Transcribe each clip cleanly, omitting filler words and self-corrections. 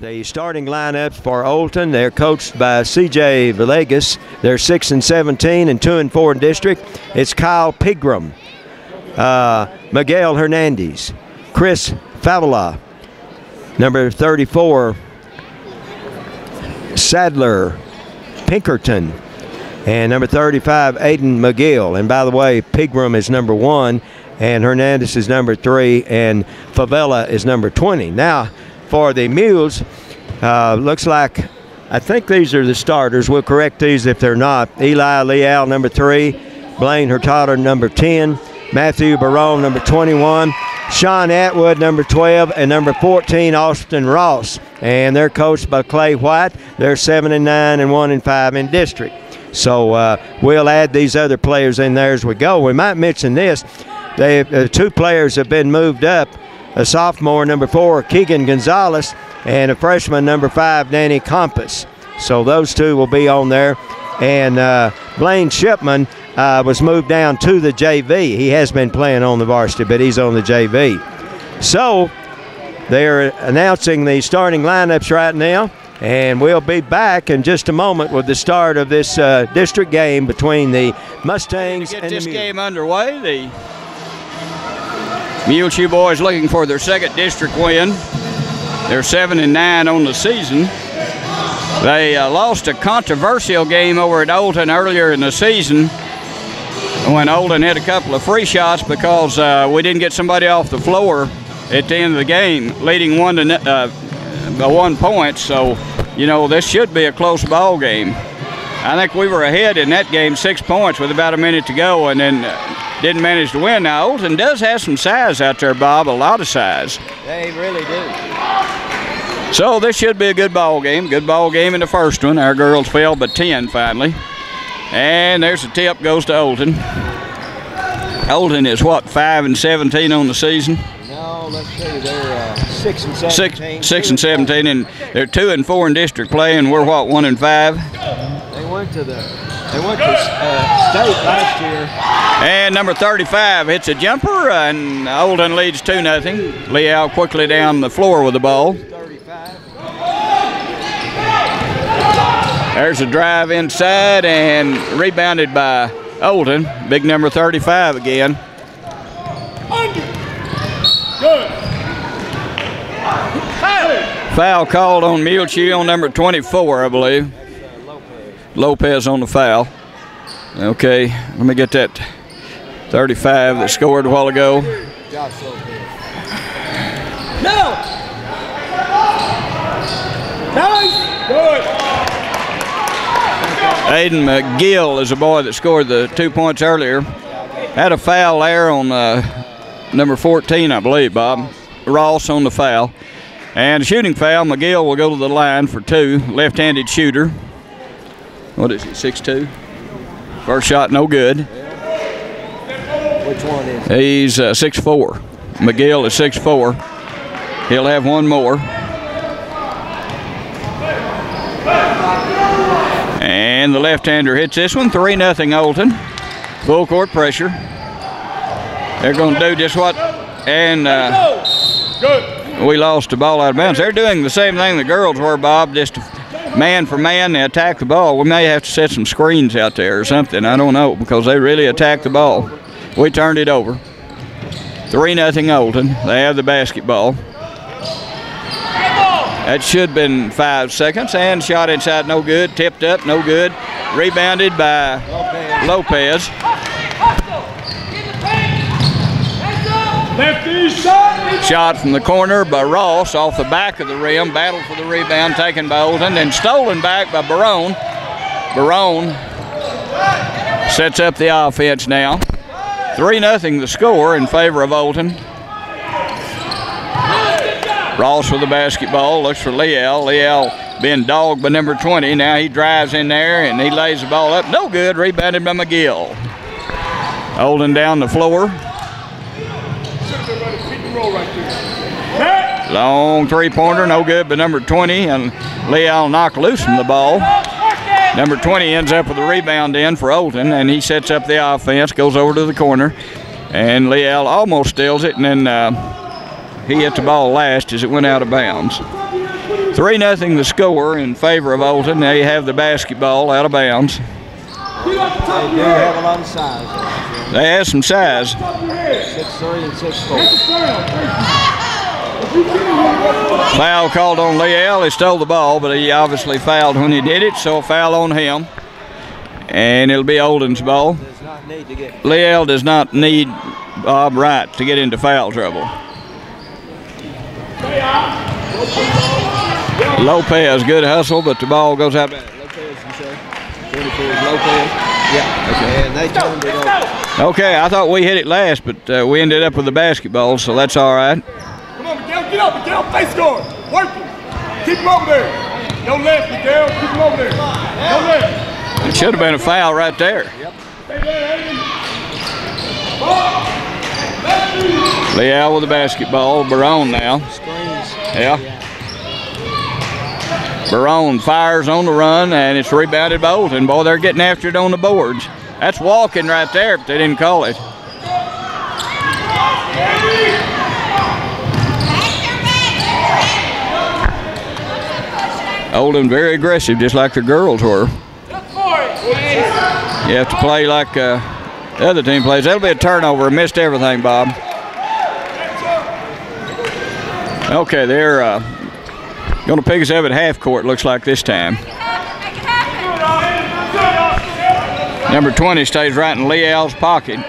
The starting lineup for Olton, they're coached by C.J. Villegas. They're 6-17 and 2-4 in district. It's Kyle Pigram, Miguel Hernandez, Chris Favela, number 34, Sadler Pinkerton, and number 35, Aiden McGill. And by the way, Pigram is number 1, and Hernandez is number 3, and Favela is number 20. Now, for the Mules, looks like, I think these are the starters. We'll correct these if they're not. Eli Leal, number 3, Blaine Hurtado, number 10, Matthew Barone, number 21, Sean Atwood, number 12, and number 14, Austin Ross. And they're coached by Clay White. They're 7-9 and 1-5 in district. So we'll add these other players in there as we go. We might mention this. Two players have been moved up. A sophomore, number 4, Keegan Gonzalez, and a freshman, number 5, Danny Compass. So those two will be on there. And Blaine Shipman was moved down to the JV. He has been playing on the varsity, but he's on the JV. So they're announcing the starting lineups right now, and we'll be back in just a moment with the start of this district game between the Mustangs and the Mules. Get this game underway. The Muleshoe boys looking for their second district win. They're 7-9 on the season. They lost a controversial game over at Olton earlier in the season when Olton had a couple of free shots because we didn't get somebody off the floor at the end of the game, leading by 1 point. So, you know, this should be a close ball game. I think we were ahead in that game 6 points with about a minute to go, and then didn't manage to win. Now, Olton does have some size out there, Bob, a lot of size. They really do. So this should be a good ball game. Good ball game in the first one. Our girls fell by 10 finally. And there's the tip, goes to Olton. Olton is what, 5-17 on the season? No, let's see, they're 6-17. 6-17, and they're 2-4 in district play, and we're what, 1-5? They went to state last year. And number 35 hits a jumper, and Olton leads 2-0. Leal quickly down the floor with the ball. There's a drive inside and rebounded by Olton. Big number 35 again. Good. Foul called on Muleshoe on number 24, I believe. Lopez on the foul. Okay, let me get that 35 that scored a while ago. No. Nice. Good. Aiden McGill is the boy that scored the 2 points earlier. Had a foul there on number 14, I believe, Bob. Ross on the foul. And a shooting foul. McGill will go to the line for 2. Left-handed shooter. What is he, 6'2"? First shot, no good. Which one is he? He's 6'4". McGill is 6'4". He'll have one more. And the left-hander hits this one. 3-0 Olton. Full court pressure. They're going to do just what, and we lost the ball out of bounds. They're doing the same thing the girls were, Bob, just man for man, they attack the ball. We may have to set some screens out there or something. I don't know, because they really attacked the ball. We turned it over. 3-0 Olton. They have the basketball. That should have been 5 seconds, and shot inside, no good. Tipped up, no good. Rebounded by Lopez. Shot from the corner by Ross off the back of the rim. Battle for the rebound taken by Olton, then stolen back by Barone. Barone sets up the offense now. 3-0 the score in favor of Olton. Ross with the basketball, looks for Leal. Leal being dogged by number 20. Now he drives in there and he lays the ball up. No good, rebounded by McGill. Olton down the floor. Long three-pointer, no good by number 20, and Leal knocked loose from the ball. Number 20 ends up with a rebound in for Olton, and he sets up the offense, goes over to the corner, and Leal almost steals it, and then he hit the ball last as it went out of bounds. 3-0 the score in favor of Olton. They have the basketball out of bounds. They do have a lot of size. They have some size. 6'3" and 6'4". Foul called on Leal. He stole the ball, but he obviously fouled when he did it, so a foul on him. And it'll be Olton's ball. Leal does not need Bob Wright to get into foul trouble. Lopez, good hustle, but the ball goes out. Lopez, you say? 24 is Lopez? Yeah. Okay. And they turned it over. Okay, I thought we hit it last, but we ended up with the basketball, so that's all right. Come on, Miguel, get up, face guard. Work it. Keep him over there. No left, Miguel. Keep him over there. No left. It should have been a foul right there. Yep. Stay there, Hayden. Leal with the basketball. Barone now. Yeah. Barone fires on the run, and it's rebounded by Olton. Boy, they're getting after it on the boards. That's walking right there, but they didn't call it. Olton very aggressive, just like the girls were. You have to play like the other team plays. That'll be a turnover. Missed everything, Bob. Okay, they're going to pick us up at half court, looks like this time. Number 20 stays right in Leal's pocket.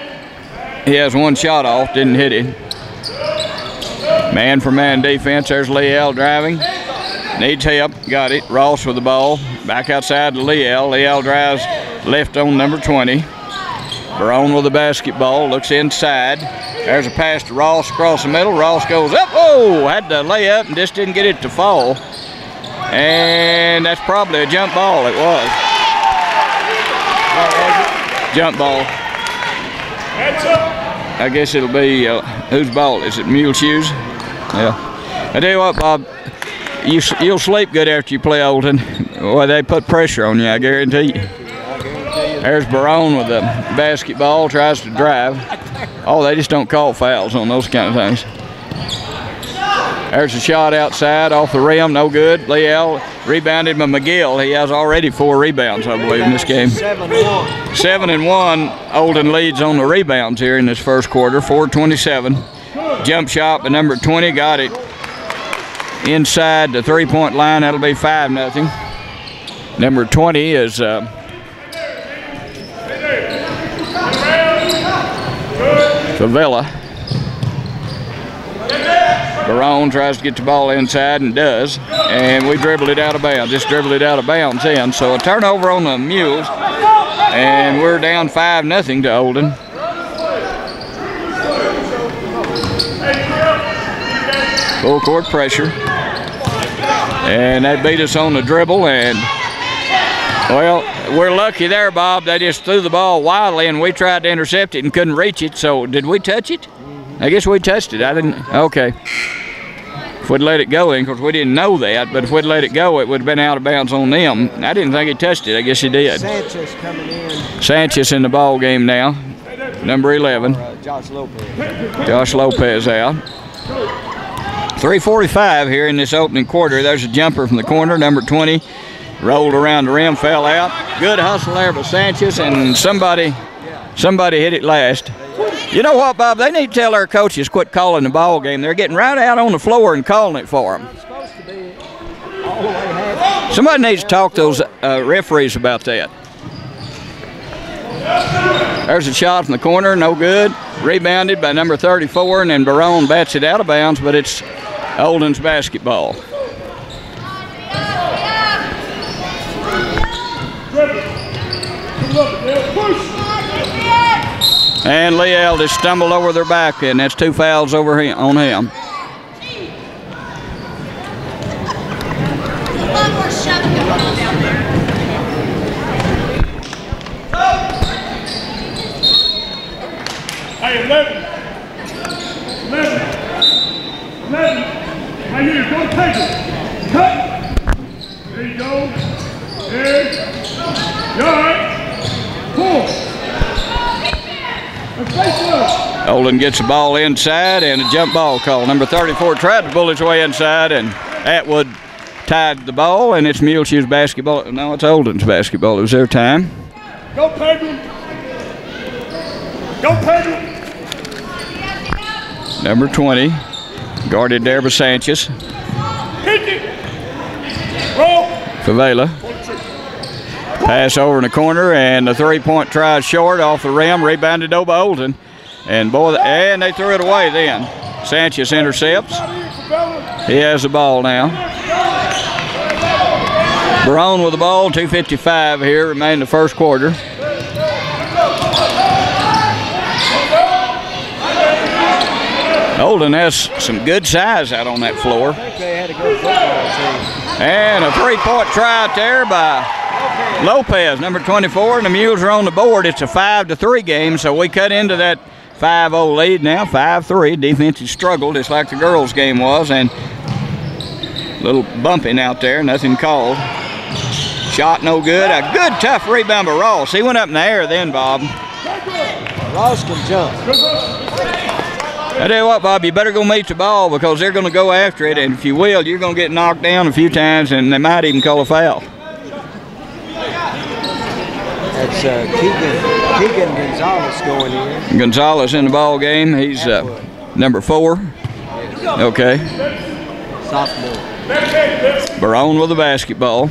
He has one shot off, didn't hit it. Man-for-man defense. There's Leal driving. Needs help, got it. Ross with the ball. Back outside to Leal. Leal drives left on number 20. Barone with the basketball, looks inside. There's a pass to Ross across the middle. Ross goes up. Oh, had to lay up and just didn't get it to fall. And that's probably a jump ball. It was. Jump ball. I guess it'll be, whose ball? Is it Muleshoe's? Yeah. I tell you what, Bob, you'll sleep good after you play Olton. Well, they put pressure on you, I guarantee you. There's Barone with the basketball, tries to drive. Oh, they just don't call fouls on those kind of things. There's a shot outside off the rim, no good. Leal rebounded by McGill. He has already 4 rebounds, I believe, in this game. 7-1. Olton leads on the rebounds here in this first quarter, 4:27. Jump shot by number 20, got it inside the three-point line. That'll be 5-0. Number 20 is Favela. Barone tries to get the ball inside and does, and we dribbled it out of bounds. Just dribbled it out of bounds in. So a turnover on the Mules, and we're down 5-0 to Olton. Full court pressure, and they beat us on the dribble, and well, we're lucky there, Bob. They just threw the ball wildly, and we tried to intercept it and couldn't reach it. So did we touch it? I guess we touched it. I didn't. Okay. If we'd let it go in, because we didn't know that, but if we'd let it go, it would have been out of bounds on them. I didn't think he touched it. I guess he did. Sanchez coming in. Sanchez in the ball game now. Number 11. Josh Lopez. Josh Lopez out. 3:45 here in this opening quarter. There's a jumper from the corner. Number 20 rolled around the rim, fell out. Good hustle there by Sanchez, and somebody hit it last. You know what, Bob? They need to tell their coaches quit calling the ball game. They're getting right out on the floor and calling it for them. Somebody needs to talk to those referees about that. There's a shot from the corner, no good. Rebounded by number 34, and then Barone bats it out of bounds, but it's Olton's basketball. And Leal just stumbled over their back, and that's 2 fouls over on him. Hey, 11. Right here, go take it. Cut. There you go. There. You all right? 4. Olton gets the ball inside, and a jump ball call. Number 34 tried to pull his way inside, and Atwood tied the ball, and it's Muleshoe's basketball. No, it's Olton's basketball. It was their time. Go, Pedro. Go, Pedro. Number 20, guarded there by Sanchez. Hit it. Roll. Favela. Pass over in the corner, and the three-point try short off the rim, rebounded over by Olton. And boy, and they threw it away then. Sanchez intercepts. He has the ball now. Barone with the ball, 2:55 here, remaining the first quarter. Olton has some good size out on that floor. And a three-point try out there by Lopez, number 24, and the Mules are on the board. It's a 5-3 game, so we cut into that 5-0 lead now, 5-3. Defense has struggled, just like the girls' game was, and a little bumping out there, nothing called. Shot no good. A good, tough rebound by Ross. He went up in the air then, Bob. Ross can jump. I tell you what, Bob, you better go meet the ball because they're going to go after it, and if you will, you're going to get knocked down a few times, and they might even call a foul. That's Keegan Gonzalez going in. Gonzalez in the ball game. He's number 4. Okay. Sophomore. Barone with the basketball.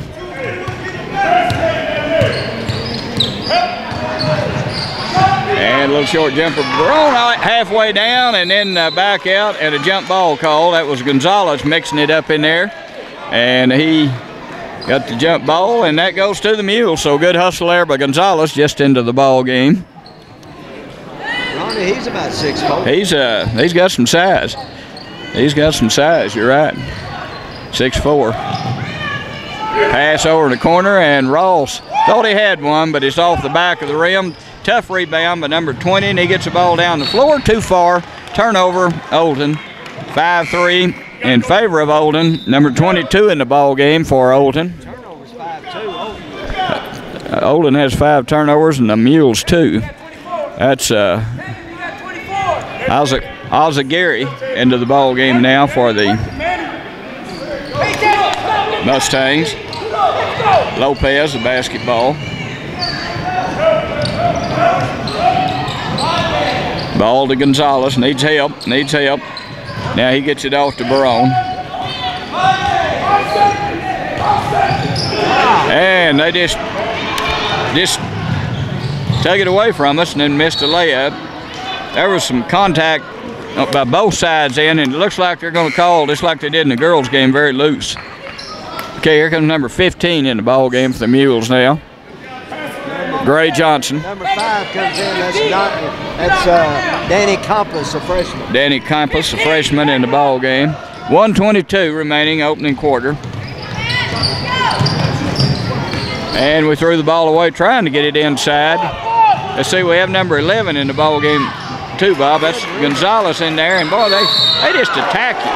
And a little short jumper. Barone halfway down and then back out, and a jump ball call. That was Gonzalez mixing it up in there. And he got the jump ball, and that goes to the Mules. So good hustle there by Gonzalez just into the ball game. Ronnie, he's about 6'4". He's got some size. He's got some size, you're right. 6'4". Pass over in the corner, and Ross thought he had one, but it's off the back of the rim. Tough rebound by number 20, and he gets the ball down the floor. Too far. Turnover, Olton. 5-3 in favor of Olton. Number 22 in the ball game for Olton. Turnovers 5-2. Olton has 5 turnovers, and the Mules 2. That's Gary into the ball game now for the Mustangs. Lopez, the basketball. Ball to Gonzalez, needs help. Now he gets it off to Barone. And they just took it away from us and then missed a layup. There was some contact by both sides in, and it looks like they're going to call just like they did in the girls' game, very loose. Okay, here comes number 15 in the ball game for the Mules now. Gray Johnson. Number 5 comes in. That's Danny Campos, a freshman. Danny Campos, a freshman in the ball game. 1:22 remaining, opening quarter. And we threw the ball away trying to get it inside. Let's see, we have number 11 in the ball game too, Bob. That's Gonzalez in there, and boy, they just attack you.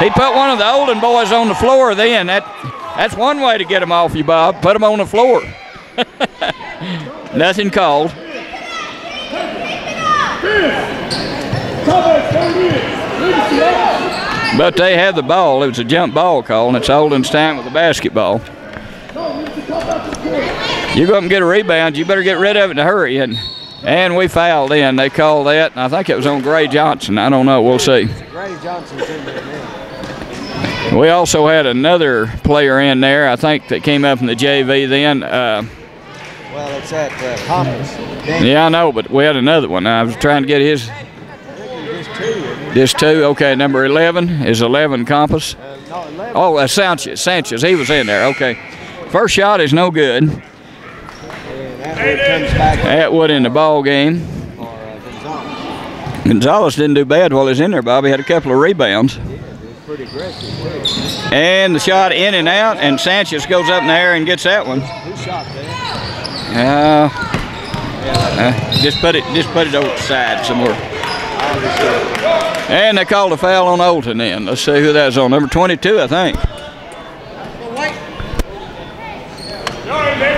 He put one of the Olton boys on the floor then. That's one way to get them off you, Bob. Put them on the floor. Nothing called. But they have the ball. It was a jump ball call, and it's Olton's time with the basketball. You go up and get a rebound, you better get rid of it in a hurry. And we fouled in. They called that, and I think it was on Gray Johnson. I don't know. We'll see. Gray Johnson's in there now. We also had another player in there, I think, that came up in the JV then. Well, it's at Campos. Yeah, I know, but we had another one. I was trying to get his. Just 2. Okay, number 11 is 11 Campos. No, 11. Oh, Sanchez. He was in there. Okay. First shot is no good. And Atwood comes back. Atwood in the ball game. Gonzalez didn't do bad while he was in there, Bobby. Had a couple of rebounds. Yeah, he was pretty aggressive. And the shot in and out, and Sanchez goes up in the air and gets that one. Who shot that? Just put it over the side somewhere. And they called a foul on Olton then. Let's see who that's on. Number 22, I think.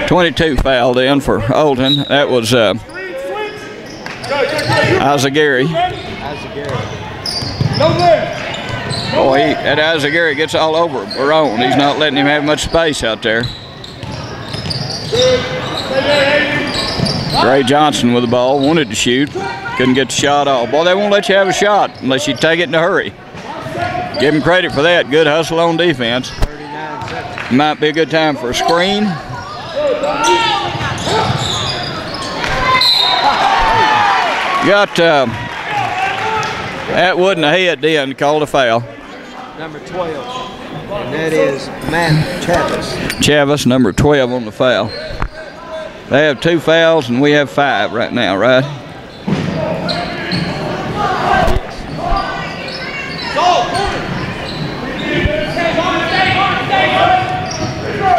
22 fouled in for Olton. That was Gary. Boy, that Isaac Garrett gets all over Barone. He's not letting him have much space out there. Gray Johnson with the ball, wanted to shoot, couldn't get the shot off. Boy, they won't let you have a shot unless you take it in a hurry. Give him credit for that. Good hustle on defense. Might be a good time for a screen. Got Atwood in the head then, called a foul. Number 12, and that is Matt Chavis. Chavis, number 12 on the foul. They have 2 fouls and we have 5 right now, right?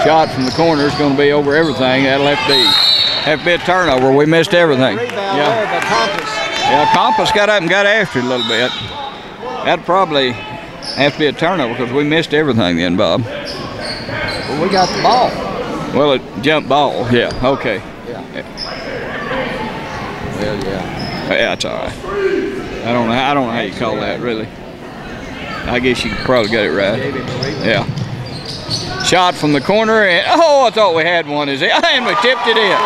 Shot from the corner is going to be over everything. That'll have to be a turnover. We missed everything. Yeah, Compass got up and got after it a little bit. That'd probably have to be a turnover because we missed everything then, Bob. Well, we got the ball. Well, it jumped ball. Yeah. Okay. Yeah. Well, yeah. Yeah, it's all right. I don't know how you call that really. I guess you probably got it right. Yeah. Shot from the corner, and oh, I thought we had one. And we tipped it in.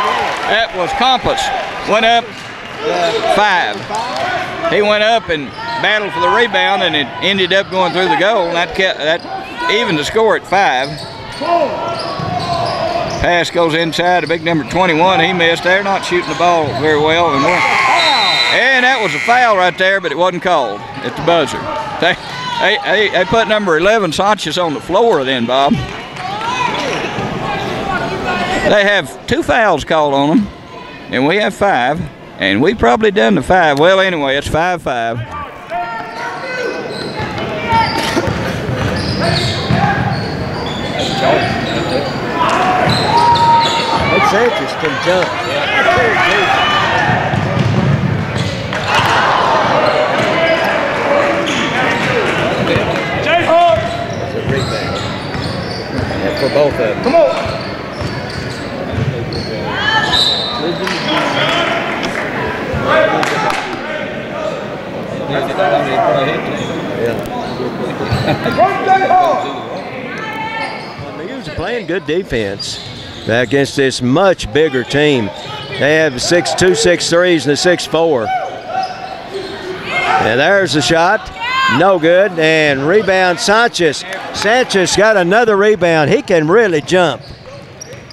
That was Compass. Went up 5. He went up and battled for the rebound, and it ended up going through the goal. And that evened the score at 5. Pass goes inside. A big number 21. He missed. They're not shooting the ball very well, and that was a foul right there, but it wasn't called at the buzzer. They put number 11 Sanchez on the floor then, Bob. They have 2 fouls called on them, and we have 5, and we probably done the 5. Well, anyway, it's 5-5. That Sanchez can jump. That's a rebound. Yeah, for both of them. Come on. The Mules are playing good defense against this much bigger team. They have 6'2", 6'3", and a 6'4". And there's the shot. No good. And rebound Sanchez. Sanchez got another rebound. He can really jump.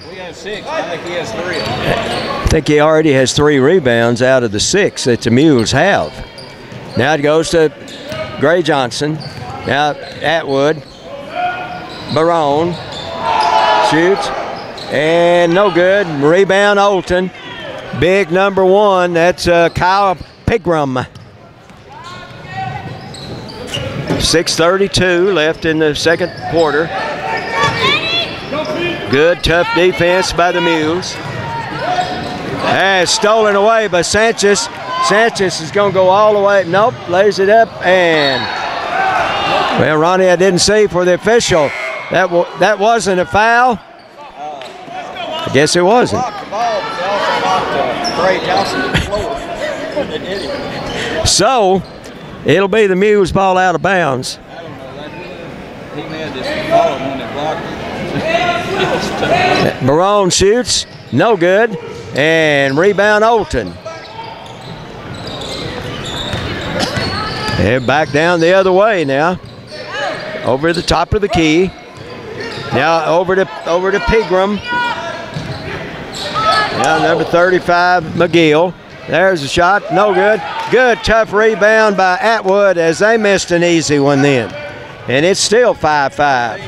We have 6. I think he has 3. I think he already has 3 rebounds out of the 6 that the Mules have. Now it goes to Gray Johnson. Now Atwood. Barone shoots. And no good. Rebound Olton. Big number 1. That's Kyle Pigram. 6:32 left in the second quarter. Good, tough defense by the Mules. Stolen away by Sanchez. Sanchez is going to go all the way. Nope, lays it up. And, well, Ronnie, I didn't see for the official. That wasn't a foul. I guess it wasn't. So, it'll be the Mules ball out of bounds. Barone shoots, no good, and rebound Olton. And back down the other way now. Over the top of the key. Now over to Pigram. Now number 35, McGill. There's a shot, no good. Good, tough rebound by Atwood as they missed an easy one then. And it's still 5-5.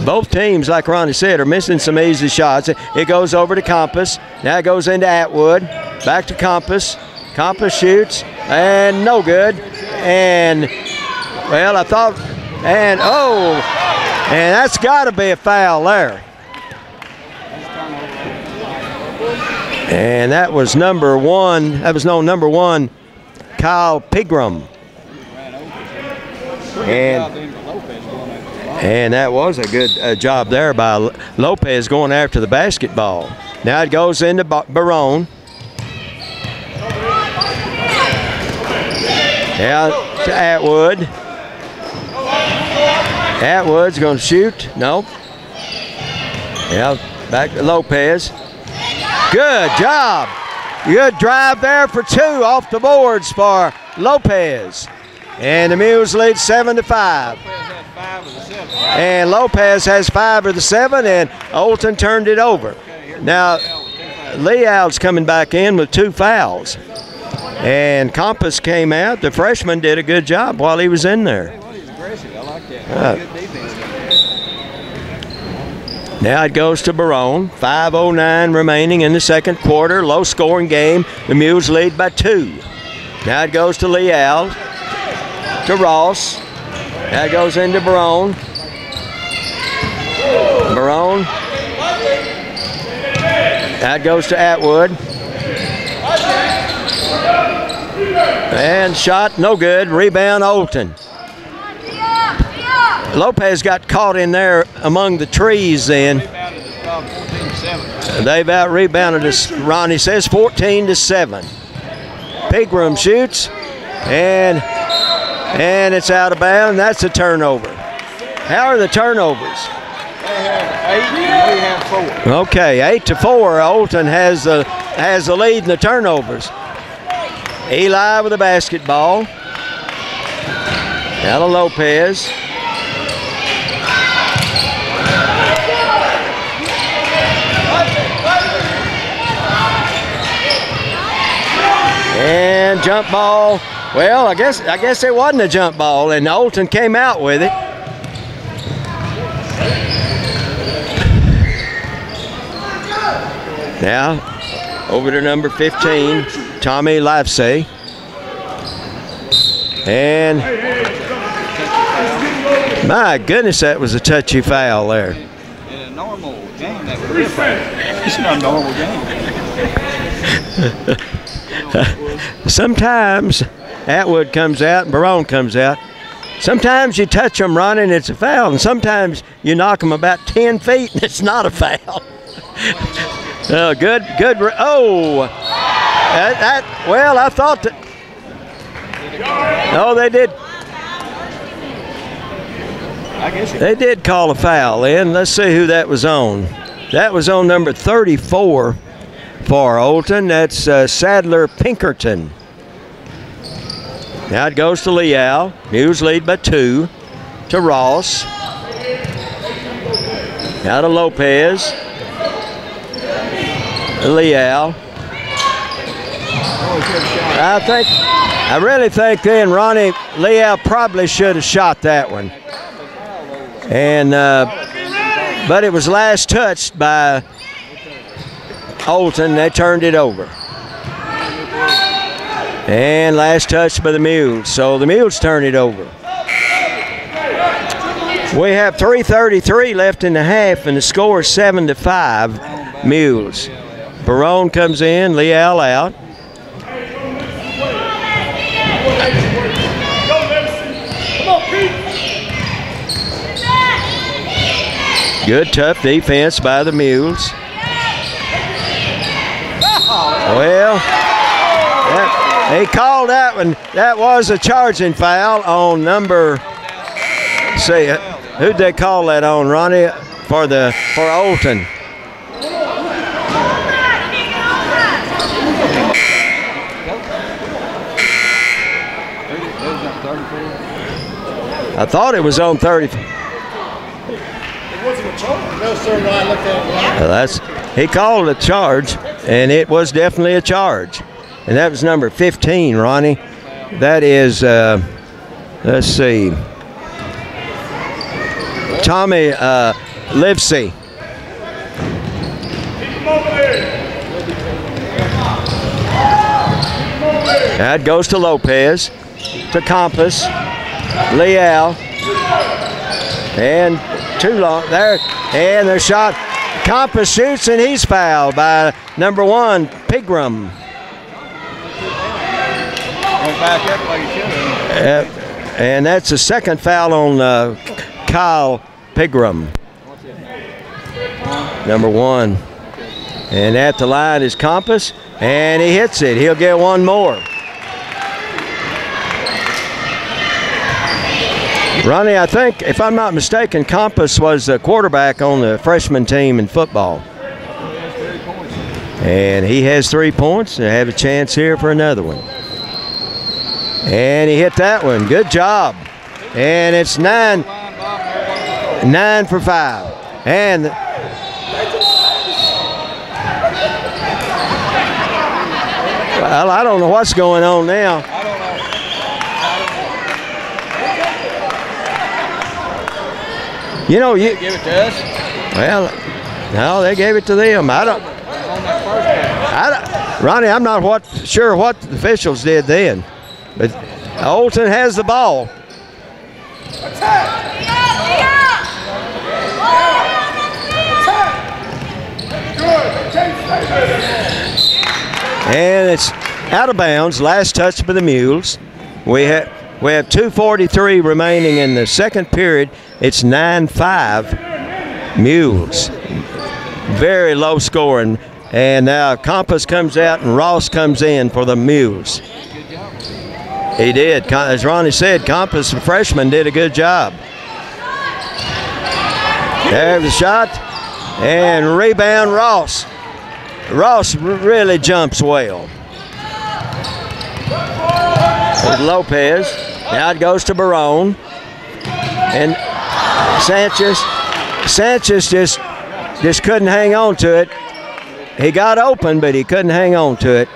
Both teams, like Ronnie said, are missing some easy shots. It goes over to Compass. Now it goes into Atwood. Back to Compass. Compass shoots, and no good. And, well, I thought, and oh, and that's got to be a foul there. And that was number 1. That was number 1, Kyle Pigram. And that was a good job there by Lopez going after the basketball. Now it goes into Barone. Now to Atwood. Atwood's going to shoot. Nope. Yeah, back to Lopez. Good job. Good drive there for 2 off the boards for Lopez. And the Mules lead 7-5. And Lopez has 5 of the 7, and Olton turned it over. Now, Leal's coming back in with 2 fouls. And Compass came out. The freshman did a good job while he was in there. Now it goes to Barone. 5:09 remaining in the second quarter. Low scoring game. The Mules lead by 2. Now it goes to Leal. To Ross. Now it goes into Barone. Barone. That goes to Atwood. And shot no good. Rebound Olton. Lopez got caught in there among the trees then. They've out-rebounded us, Ronnie says, 14-7. Pegram shoots, and it's out of bounds. That's a turnover. How are the turnovers? They have 8 and we have 4. Okay, 8-4. Olton has the lead in the turnovers. Eli with the basketball. Now to Lopez. And jump ball. Well, I guess it wasn't a jump ball, and Olton came out with it. Now, over to number 15, Tommy Livesey. And my goodness, that was a touchy foul there. In a normal game, that would be a foul. It's not a normal game. Sometimes Atwood comes out and Barone comes out. Sometimes you touch them, Ronnie, and it's a foul, and sometimes you knock them about 10 feet and it's not a foul. Good. Oh, well, I thought that. No, they did. They did call a foul then. Let's see who that was on. That was on number 34 for Olton. That's Sadler Pinkerton. Now it goes to Leal. Mules lead by 2 to Ross. Now to Lopez. Leal. I really think then Ronnie Leal probably should have shot that one. And but it was last touched by Olton. They turned it over. And last touch by the Mules. So the Mules turn it over. We have 3:33 left in the half, and the score is 7-5 Mules. Barone comes in, Leal out. Good tough defense by the Mules. Well, he called that one. That was a charging foul on number. See, who'd they call that on, Ronnie? For Olton. I thought it was on 30. It wasn't a charge. No, sir. No, I looked at it. He called it a charge, and it was definitely a charge. And that was number 15, Ronnie. That is, let's see, Tommy Livesey. That goes to Lopez, to Compass, Leal, and too long there, and their shot. Compass shoots, and he's fouled by number 1, Pegram. And that's the second foul on Kyle Pegram. Number 1. And at the line is Compass, and he hits it. He'll get one more. Ronnie, I think, if I'm not mistaken, Compass was the quarterback on the freshman team in football. And he has 3 points. They have a chance here for another one. And he hit that one. Good job. And it's 9 for 5. And well, I don't know what's going on now. You know, you Give it to us. well, no, they gave it to them. Ronnie, I'm not sure what the officials did then, but Olton has the ball. And it's out of bounds. Last touch by the Mules. We have 2:43 remaining in the second period. It's 9-5 Mules. Very low scoring. And now Compass comes out and Ross comes in for the Mules. He did. As Ronnie said, Compass, the freshman, did a good job. There's the shot. And rebound, Ross. Ross really jumps well. With Lopez. Now it goes to Barone. And Sanchez just couldn't hang on to it. He got open, but he couldn't hang on to it.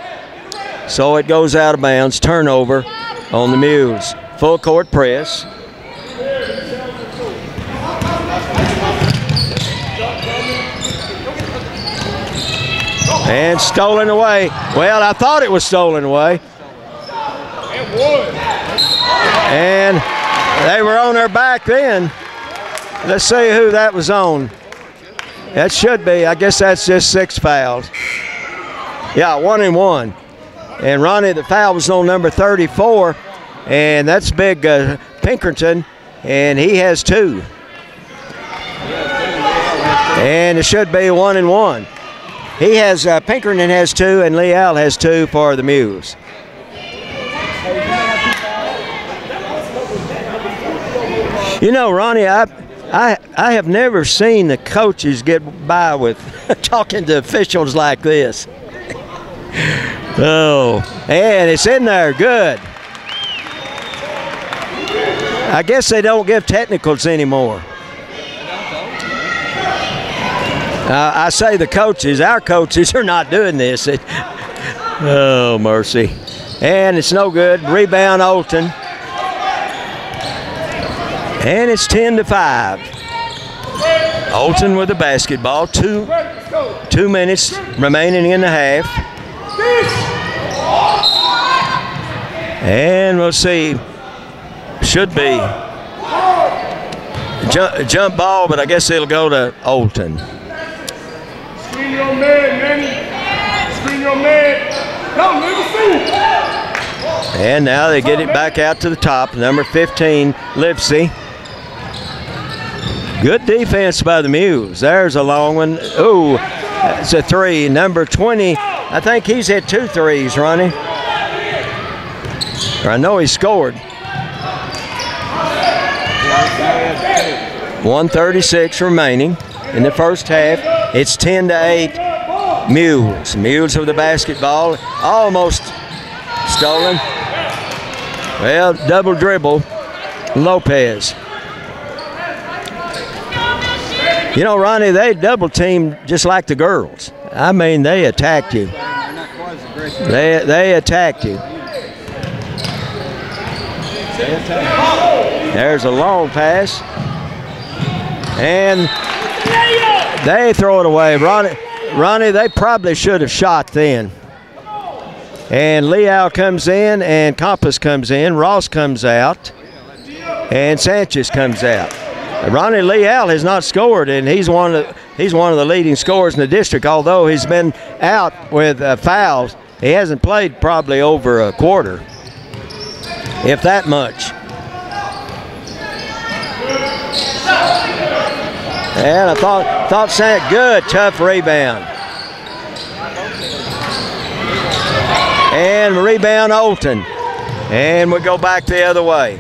So it goes out of bounds. Turnover on the Mules. Full court press. And stolen away. Well, I thought it was stolen away. And they were on their back then. Let's see who that was on. That should be, I guess that's just 6 fouls. Yeah, 1 and 1. And Ronnie, the foul was on number 34. And that's big Pinkerton. And he has 2. And it should be 1 and 1. He has, Pinkerton has 2 and Leal has 2 for the Mules. You know, Ronnie, I have never seen the coaches get by with talking to officials like this. Oh, and it's in there, good. I guess they don't give technicals anymore. I say the coaches, our coaches are not doing this. Oh, mercy. And it's no good. Rebound, Olton. And it's 10-5. Olton with the basketball. 2 minutes remaining in the half. And we'll see. Should be jump ball, but I guess it'll go to Olton. Screen your man, Manny. Screen your man. Come, let me see. And now they get it back out to the top. Number 15, Lipsy. Good defense by the Mules. There's a long one. Ooh, that's a 3. Number 20, I think he's hit 2 threes, Ronnie. Or I know he scored. 1:36 remaining in the first half. It's 10-8 Mules. Mules with the basketball. Almost stolen. Well, double dribble. Lopez. You know, Ronnie, they double team just like the girls. I mean, they attacked you. They attacked you. There's a long pass. And they throw it away. Ronnie, they probably should have shot then. And Leal comes in, and Compass comes in. Ross comes out, and Sanchez comes out. Ronnie Leal has not scored, and he's one of the leading scorers in the district. Although he's been out with fouls, he hasn't played probably over a quarter, if that much. And I thought good, tough rebound. And rebound Olton. And we go back the other way.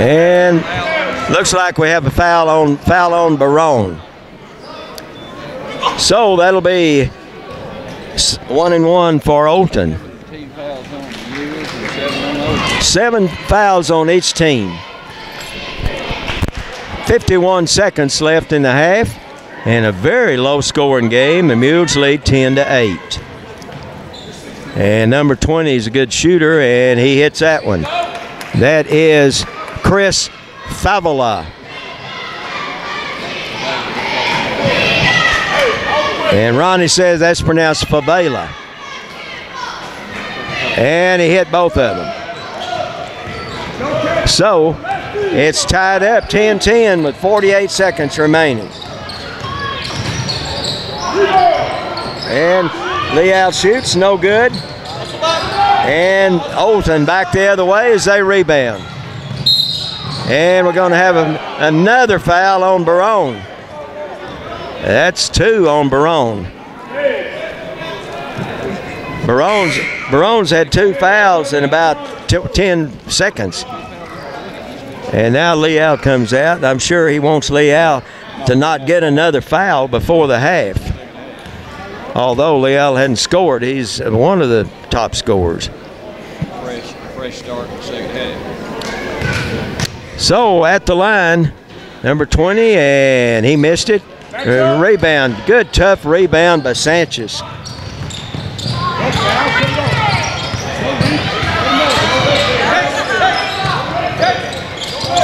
And looks like we have a foul on Barone. So that'll be 1-1 for Olton. 7 fouls on each team. 51 seconds left in the half, and a very low-scoring game. The Mules lead 10-8. And number 20 is a good shooter, and he hits that one. That is Chris Favola. And Ronnie says that's pronounced Favela. And he hit both of them. So it's tied up 10-10 with 48 seconds remaining. And Leal shoots, no good. And Olton back the other way as they rebound. And we're going to have another foul on Barone. That's 2 on Barone. Barone's had 2 fouls in about 10 seconds. And now Leal comes out. I'm sure he wants Leal to not get another foul before the half. Although Leal hadn't scored, he's one of the top scorers. Fresh start in the second half. So at the line, number 20, and he missed it. Rebound, good tough rebound by Sanchez.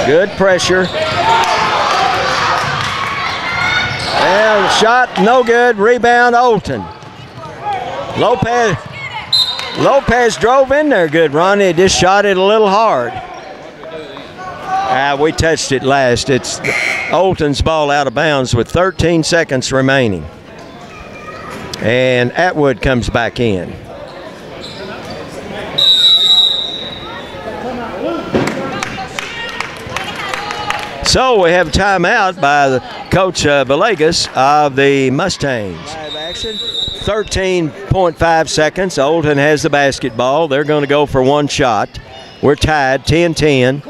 Good pressure. And shot, no good. Rebound, Olton. Lopez drove in there good, Ronnie. Just shot it a little hard. We touched it last. It's Olton's ball out of bounds with 13 seconds remaining. And Atwood comes back in. So we have a timeout by the coach Villegas of the Mustangs. Live action, 13.5 seconds. Olton has the basketball. They're going to go for one shot. We're tied 10-10.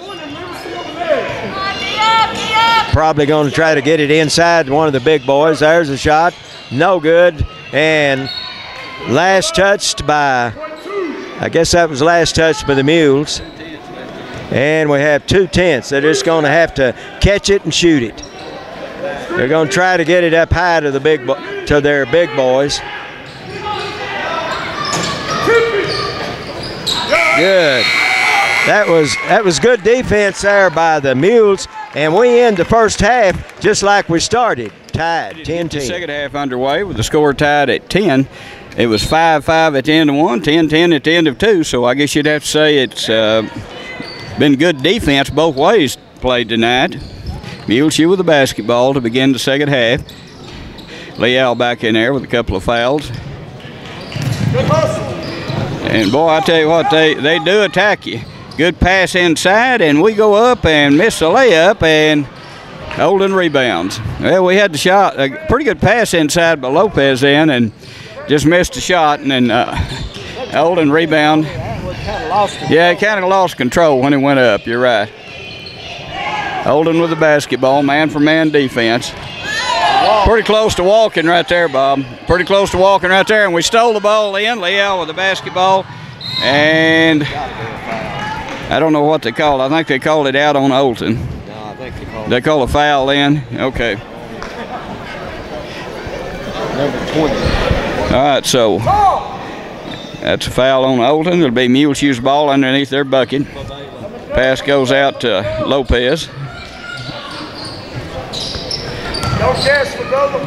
Probably going to try to get it inside one of the big boys. There's a shot. No good. And last touched by, I guess that was last touched by the Mules. And we have 2/10. They're just going to have to catch it and shoot it. They're going to try to get it up high to their big boys. Good. That was good defense there by the Mules, and we end the first half just like we started, tied 10-10. The second half underway with the score tied at 10. It was 5-5 at the end of one, 10-10 at the end of two. So I guess you'd have to say it's been good defense both ways played tonight. Muleshoe with the basketball to begin the second half. Leal back in there with a couple of fouls. Good hustle. And boy, I tell you what, they do attack you. Good pass inside, and we go up and miss a layup, and Olton rebounds. Well, we had the shot, a pretty good pass inside by Lopez in, and just missed a shot, and then Olton rebound. Yeah, he kind of lost control when he went up. You're right. Olton with the basketball, man-for-man defense. Pretty close to walking right there, Bob. Pretty close to walking right there, and we stole the ball in. Leal with the basketball, and I don't know what they called. I think they called it out on Olton. No, I think they called a foul in. Okay. Number 20. All right, so that's a foul on Olton. It'll be Muleshoe's ball underneath their bucket. Pass goes out to Lopez. No gas for brother.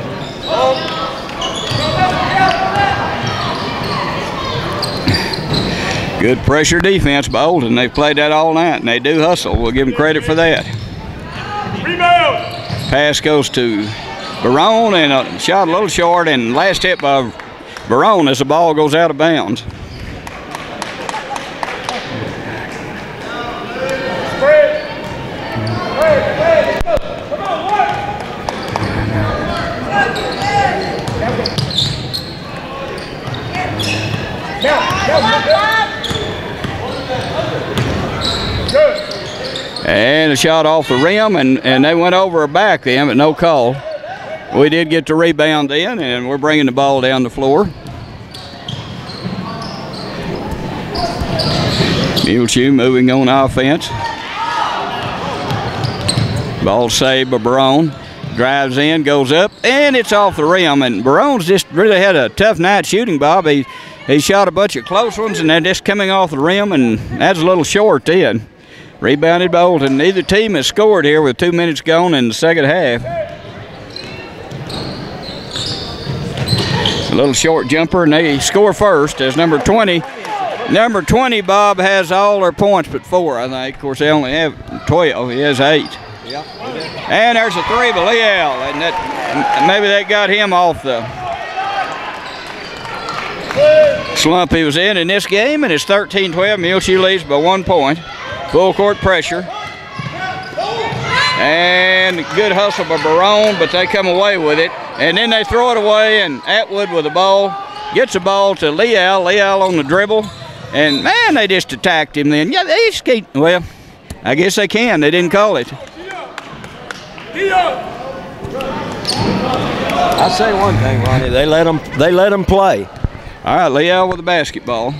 Good pressure defense by Olton. They've played that all night, and they do hustle. We'll give them credit for that. Rebound. Pass goes to Barone, and a shot a little short, and last hit by Barone as the ball goes out of bounds. And a shot off the rim, and they went over her back then, but no call. We did get the rebound in, and we're bringing the ball down the floor. Muleshoe moving on offense. Ball saved by Barone. Drives in, goes up, and it's off the rim. And Barone's just really had a tough night shooting, Bob. He shot a bunch of close ones, and they're just coming off the rim, and that's a little short then. Rebounded by Olton. Neither team has scored here with 2 minutes gone in the second half. A little short jumper, and they score first as number 20. Number 20, Bob, has all their points but 4, I think. Of course, they only have 12. He has 8. Yeah. And there's a 3 by Leal, and maybe that got him off the slump he was in this game, and it's 13-12. Muleshoe leads by 1 point. Full court pressure. And good hustle by Barone, but they come away with it. And then they throw it away, and Atwood with the ball gets the ball to Leal. Leal on the dribble. And, man, they just attacked him then. Yeah, they skate. Well, I guess they can. They didn't call it. I'll say one thing, Ronnie. They let them play. All right, Leal with the basketball.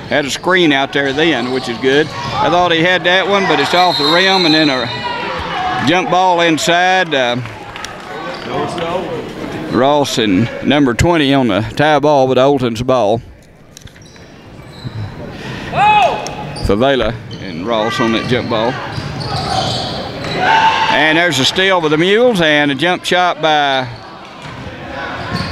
Had a screen out there then, which is good. I thought he had that one, but it's off the rim, and then a jump ball inside. Ross and number 20 on the tie ball, but Olton's ball. Favela and Ross on that jump ball. And there's a steal by the Mules and a jump shot by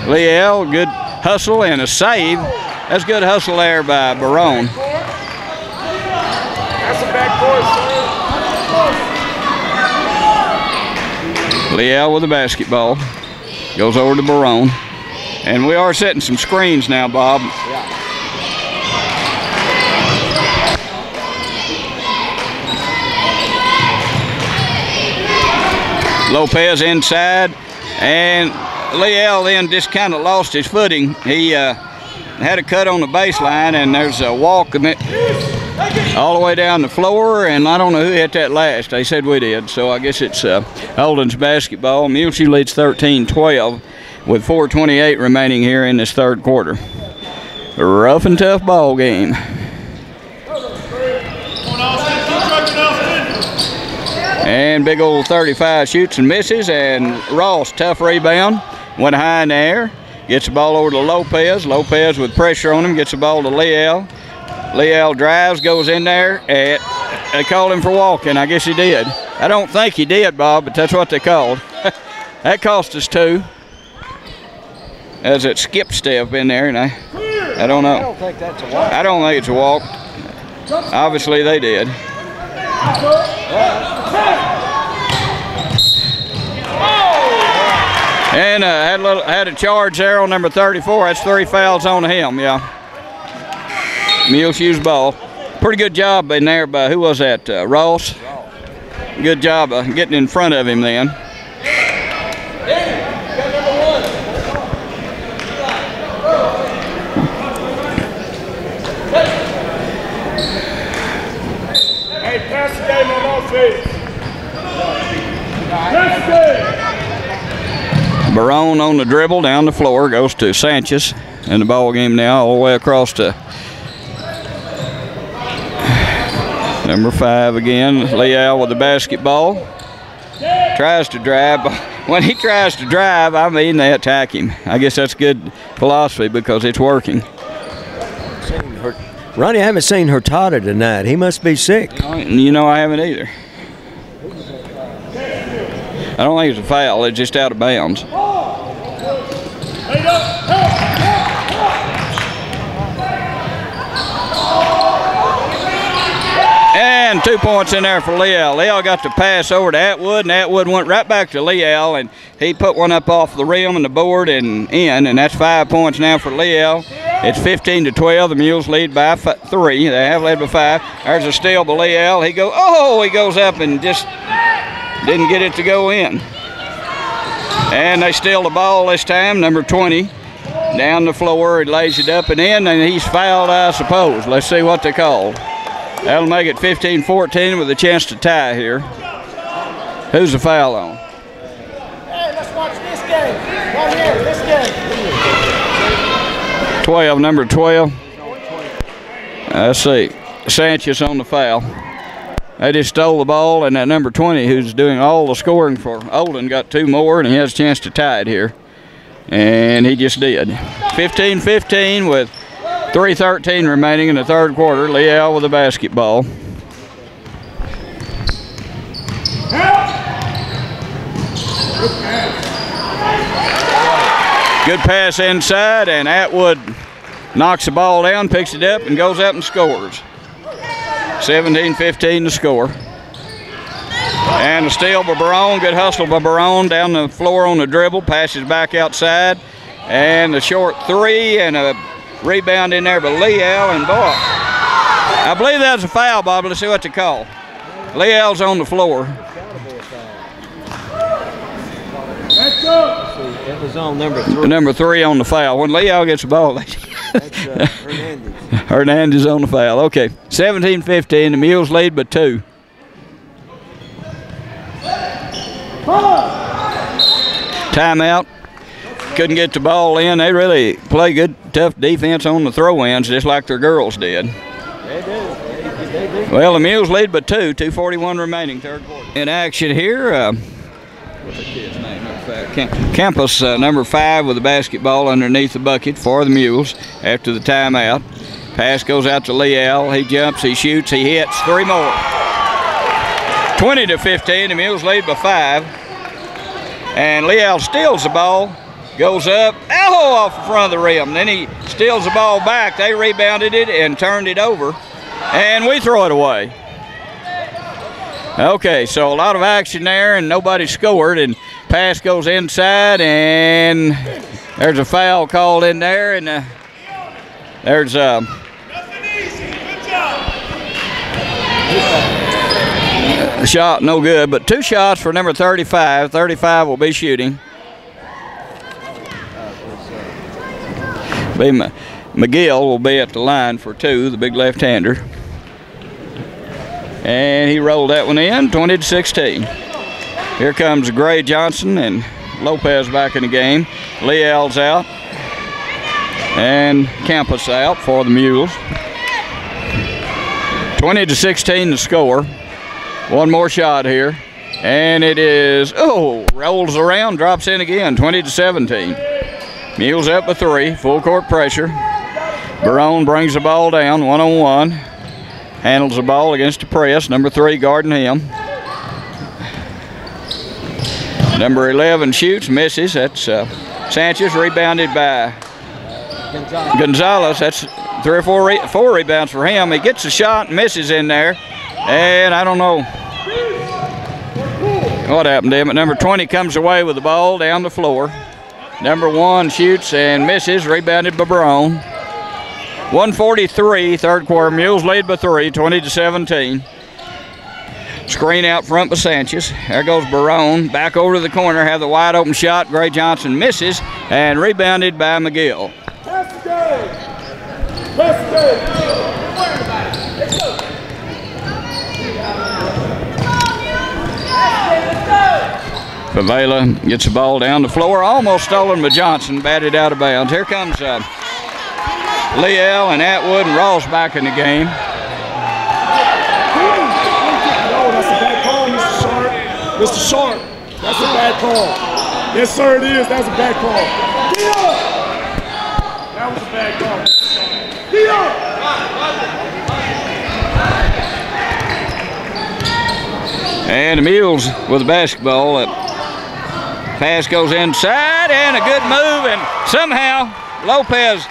Leal. Good hustle and a save. That's good hustle there by Barone. That's a backboard, sir. Leal with the basketball. Goes over to Barone. And we are setting some screens now, Bob. Yeah. Lopez inside, and Leal then just kind of lost his footing. He had a cut on the baseline, and there's a walk all the way down the floor, and I don't know who hit that last. They said we did, so I guess it's Olton's basketball. Muleshoe leads 13-12 with 4:28 remaining here in this third quarter. A rough and tough ball game. And big old 35 shoots and misses, and Ross, tough rebound, went high in the air, gets the ball over to Lopez. Lopez with pressure on him, gets the ball to Leal. Leal drives, goes in there, and they called him for walking. I guess he did. I don't think he did, Bob, but that's what they called. That cost us 2. There's that skip step in there, and I don't know. I don't think that's a walk. I don't think it's a walk. Obviously they did. And had a charge there on number 34. That's 3 fouls on him, yeah. Muleshoe's ball. Pretty good job in there by, who was that, Ross? Good job of getting in front of him then. Hey, pass the game on offense. Pass the game. Barone on the dribble down the floor, goes to Sanchez in the ball game now, all the way across to number 5 again. Leal with the basketball. Tries to drive. When he tries to drive, I mean, they attack him. I guess that's good philosophy because it's working. Ronnie, I haven't seen Hurtado tonight. He must be sick. You know, I haven't either. I don't think it's a foul. It's just out of bounds. And 2 points in there for Leal. Leal got the pass over to Atwood, and Atwood went right back to Leal, and he put one up off the rim and the board and in, and that's 5 points now for Leal. It's 15-12. The Mules lead by 3. They have led by 5. There's a steal by Leal. He goes up and just didn't get it to go in. And they steal the ball this time, number 20. Down the floor, he lays it up and in, and he's fouled, I suppose. Let's see what they called. That'll make it 15-14 with a chance to tie here. Who's the foul on? Hey, let's watch this game. Right here, this game. 12, number 12. Let's see. Sanchez on the foul. They just stole the ball, and that number 20, who's doing all the scoring for Olton, got 2 more, and he has a chance to tie it here. And he just did. 15-15 with 3:13 remaining in the third quarter. Leal with the basketball. Good pass inside, and Atwood knocks the ball down, picks it up, and goes up and scores. 17-15 to score. And a steal by Barone. Good hustle by Barone down the floor on the dribble. Passes back outside. And the short 3 and a rebound in there by Leal. And boy, I believe that was a foul, Bob. Let's see what they call. Leal's on the floor. Let's go. It was on number 3. Number 3 on the foul. When Leal gets the ball, That's Hernandez. Hernandez on the foul. Okay, 17-15. The Mules lead by 2. Timeout. Couldn't get the ball in. They really play good, tough defense on the throw-ins, just like their girls did. They do. Well, the Mules lead by 2. 2:41 remaining, third quarter. In action here. What's the kid's name? Campus number 5 with the basketball underneath the bucket for the Mules after the timeout. Pass goes out to Leal. He jumps, he shoots, he hits. 3 more. 20-15. The Mules lead by 5. And Leal steals the ball, goes up, off the front of the rim. Then he steals the ball back. They rebounded it and turned it over. And we throw it away. Okay, so a lot of action there, and nobody scored. And pass goes inside, and there's a foul called in there, and there's a shot no good, but 2 shots for number 35. 35 will be shooting. McGill will be at the line for 2, the big left-hander. And he rolled that one in, 20-16. Here comes Gray Johnson and Lopez back in the game. Leal's out. And Campus out for the Mules. 20-16 the score. One more shot here. And it is, rolls around, drops in again, 20-17. Mules up by 3, full court pressure. Barone brings the ball down, 1-on-1. Handles the ball against the press, number 3 guarding him. Number 11 shoots, misses. That's Sanchez, rebounded by Gonzalez. That's 3 or 4 rebounds for him. He gets a shot and misses in there. And I don't know what happened to him. But number 20 comes away with the ball down the floor. Number 1 shoots and misses, rebounded by Barone. 1:43, third quarter. Mules lead by 3, 20-17. Screen out front by Sanchez. There goes Barone. Back over to the corner, have the wide open shot. Gray Johnson misses and rebounded by McGill. Pass the game. Pass the game. Favela gets the ball down the floor. Almost stolen by Johnson. Batted out of bounds. Here comes Leal and Atwood and Ross back in the game. No, that's a bad call, Mr. Sharp. Mr. Sharp, that's a bad call. Yes, sir, it is. That's a bad call. Get up! That was a bad call. Get up! And the Mules with the basketball. Pass goes inside and a good move, and somehow Lopez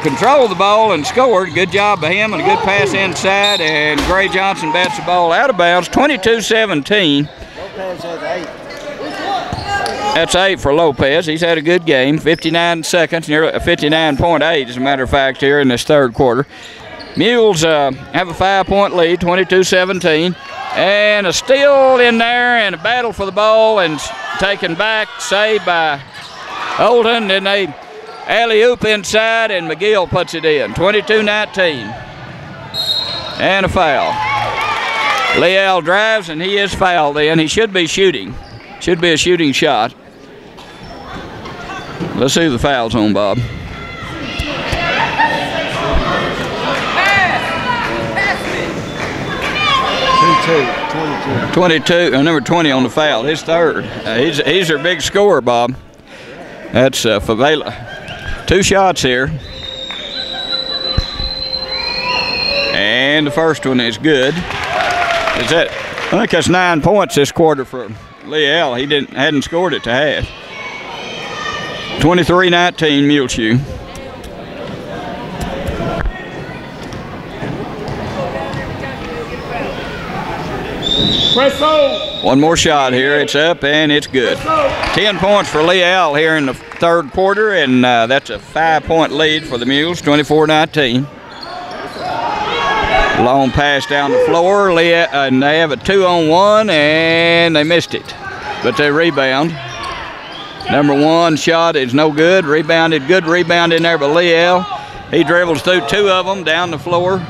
controlled the ball and scored. Good job by him, and a good pass inside, and Gray Johnson bats the ball out of bounds. 22-17. Lopez has 8. That's 8 for Lopez. He's had a good game. 59 seconds, nearly 59.8 as a matter of fact here in this third quarter. Mules have a 5-point lead, 22-17. And a steal in there and a battle for the ball and taken back, saved by Olton. Then they alley-oop inside and McGill puts it in, 22-19. And a foul. Leal drives, and he is fouled then. He should be shooting. Should be a shooting shot. Let's see who the foul's on, Bob. 22, number 20 on the foul. His third. He's their big scorer, Bob. That's Favela. 2 shots here. And the first one is good. Is that? I think that's 9 points this quarter for Leal. He hadn't scored it to half. 23-19 Muleshoe. One more shot here. It's up and it's good. 10 points for Leal here in the third quarter, and that's a 5-point lead for the Mules, 24-19. Long pass down the floor, and they have a 2-on-1, and they missed it, but they rebound. Number 1 shot is no good. Rebounded, good rebound in there by Leal. He dribbles through 2 of them down the floor.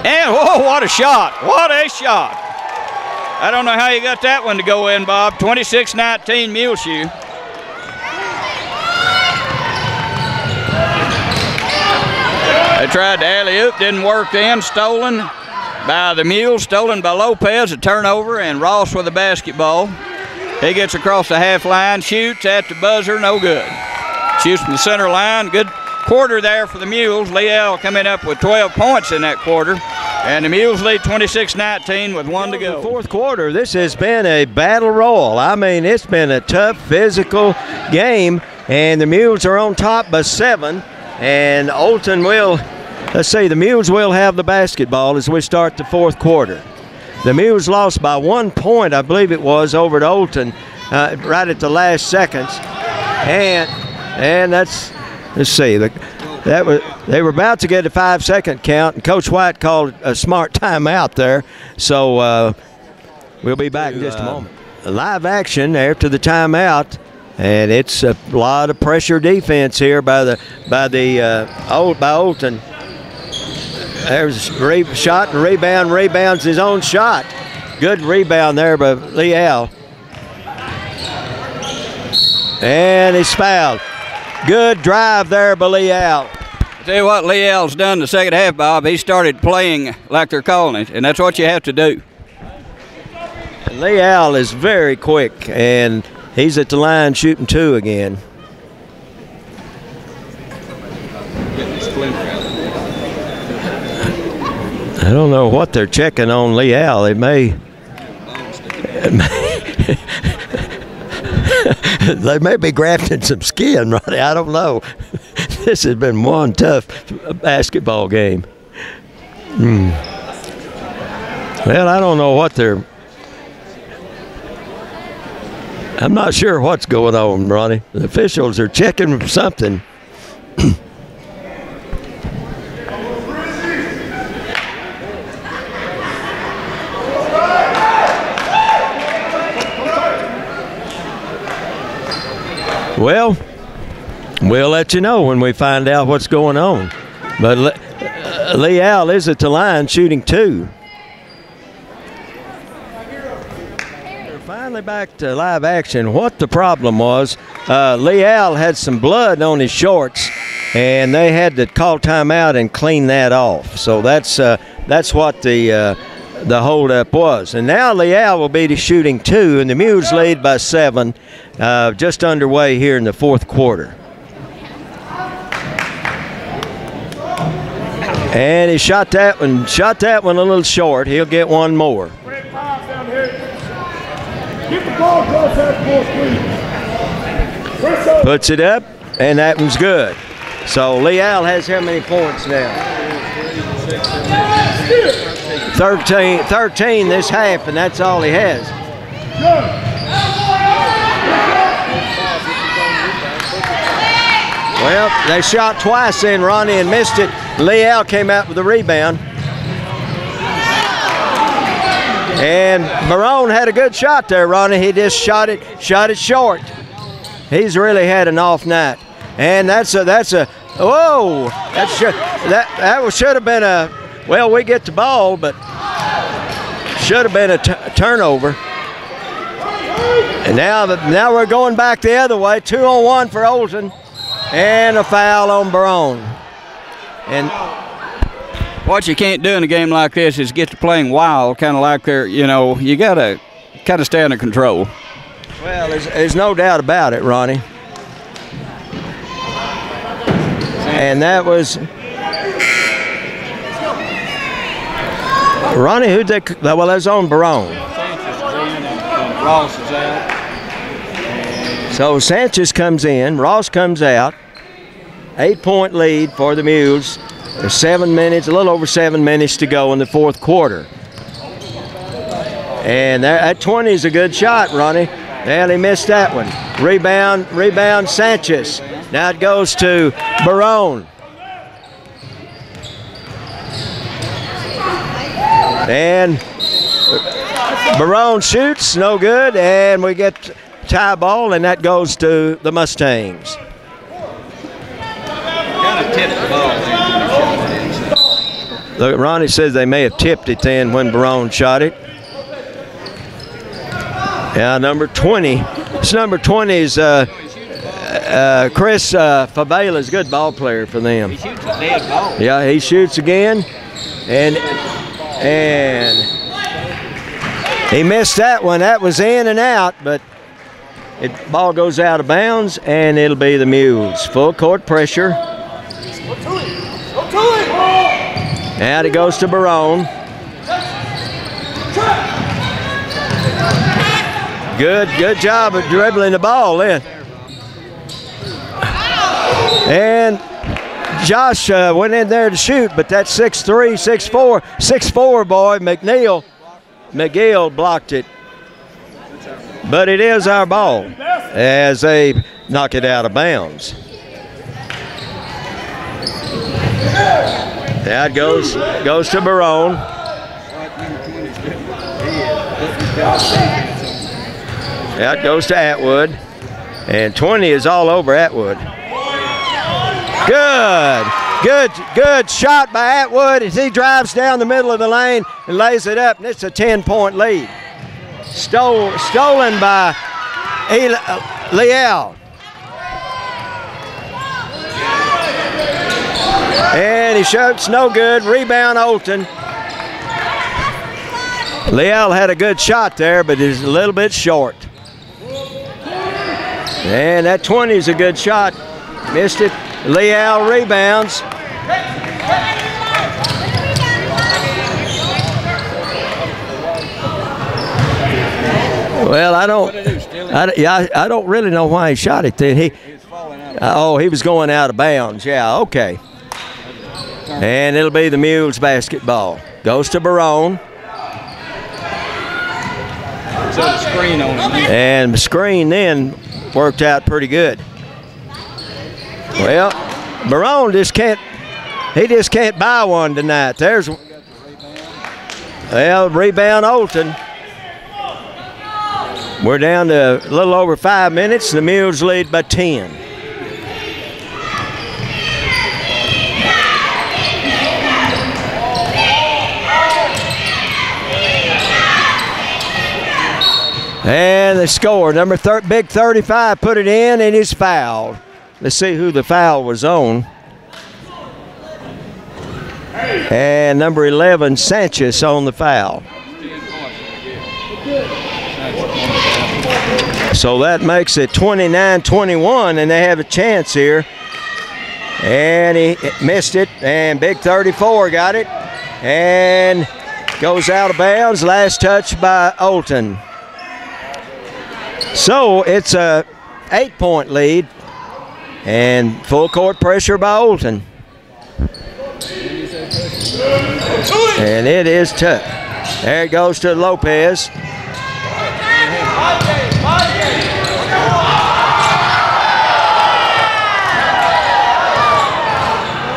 And whoa, what a shot! What a shot! I don't know how you got that one to go in, Bob. 26-19 Muleshoe. They tried the alley-oop, didn't work then. Stolen by the Mules, stolen by Lopez, a turnover, and Ross with the basketball. He gets across the half line, shoots at the buzzer, no good. Shoots from the center line, good quarter there for the Mules. Leal coming up with 12 points in that quarter. And the Mules lead 26-19 with 1 to go. The fourth quarter, this has been a battle royal. I mean, it's been a tough physical game, and the Mules are on top by 7. And Olton will, let's see, the Mules will have the basketball as we start the fourth quarter. The Mules lost by 1 point, I believe it was, over to Olton right at the last seconds. And that's, let's see, they were about to get a 5-second count, and Coach White called a smart timeout there. So we'll be back in just a moment. Live action after the timeout, and it's a lot of pressure defense here by Olton. There's a shot and rebounds his own shot. Good rebound there by Leal. And he's fouled. Good drive there by Leal. I tell you what Leal's done the second half, Bob. He started playing like they're calling it, and that's what you have to do. Leal is very quick, and he's at the line shooting 2 again. I don't know what they're checking on Leal. They may they may be grafting some skin, Ronnie. I don't know. This has been one tough basketball game. Well, I don't know what they're. I'm not sure what's going on, Ronnie. The officials are checking something. Well, we'll let you know when we find out what's going on. But Leal is at the line shooting 2. We're finally back to live action. What the problem was, Leal had some blood on his shorts, and they had to call timeout and clean that off. So that's what the holdup was. And now Leal will be shooting 2, and the Mules lead by 7, just underway here in the fourth quarter. And he shot that one a little short. He'll get one more. Get the ball across that court, please. Puts it up, and that one's good. So Leal has how many points now? 13 this half, and that's all he has. Well, they shot twice in, Ronnie, and missed it. Leal came out with the rebound. And Barone had a good shot there, Ronnie. He just shot it short. He's really had an off night. And that should have been a, Well, we get the ball, but should have been a turnover. And now we're going back the other way. 2-on-1 for Olton, and a foul on Barone. And what you can't do in a game like this is get to playing wild, kind of like they're, you know, you got to kind of stay under control. Well, there's no doubt about it, Ronnie. And that was Ronnie. Who'd they? Well, that's on Barone. Ross is out. So Sanchez comes in, Ross comes out. 8-point lead for the Mules. There's 7 minutes, a little over 7 minutes to go in the fourth quarter. And that 20 is a good shot, Ronnie. And he missed that one. Rebound Sanchez. Now it goes to Barone. And Barone shoots, no good, and we get tie ball, and that goes to the Mustangs. Kind of tipped the ball. Look, Ronnie says they may have tipped it then when Barone shot it. Yeah, number 20. This number 20 is Chris Favela is a good ball player for them. He shoots a dead ball. Yeah, he shoots again, and he missed that one. That was in and out, but ball goes out of bounds, and it'll be the Mules. Full court pressure. And it goes to Barone. Good job of dribbling the ball then. And Josh went in there to shoot, but that 6'3", 6'4" boy, McGill blocked it. But it is our ball as they knock it out of bounds. That goes to Barone. That goes to Atwood. And 20 is all over Atwood. Good shot by Atwood as he drives down the middle of the lane and lays it up, and it's a 10-point lead. Stolen by Leal. And he shoots, no good. Rebound Olton. Leal had a good shot there, but is a little bit short. And that 20 is a good shot. Missed it. Leal rebounds. Well, I don't really know why he shot it then. He was going out of bounds. Yeah, okay. And it'll be the Mules basketball. Goes to Barone. So the screen on him. And the screen then worked out pretty good. Well, Barone just can't buy one tonight. Rebound Olton. We're down to a little over 5 minutes. The Mules lead by 10. And the score, big 35, put it in, and he's fouled. Let's see who the foul was on. And number 11, Sanchez, on the foul. So that makes it 29-21, and they have a chance here. And he missed it, and big 34 got it. And goes out of bounds, last touch by Olton. So it's a 8-point lead and full court pressure by Olton. And it is tough. There it goes to Lopez.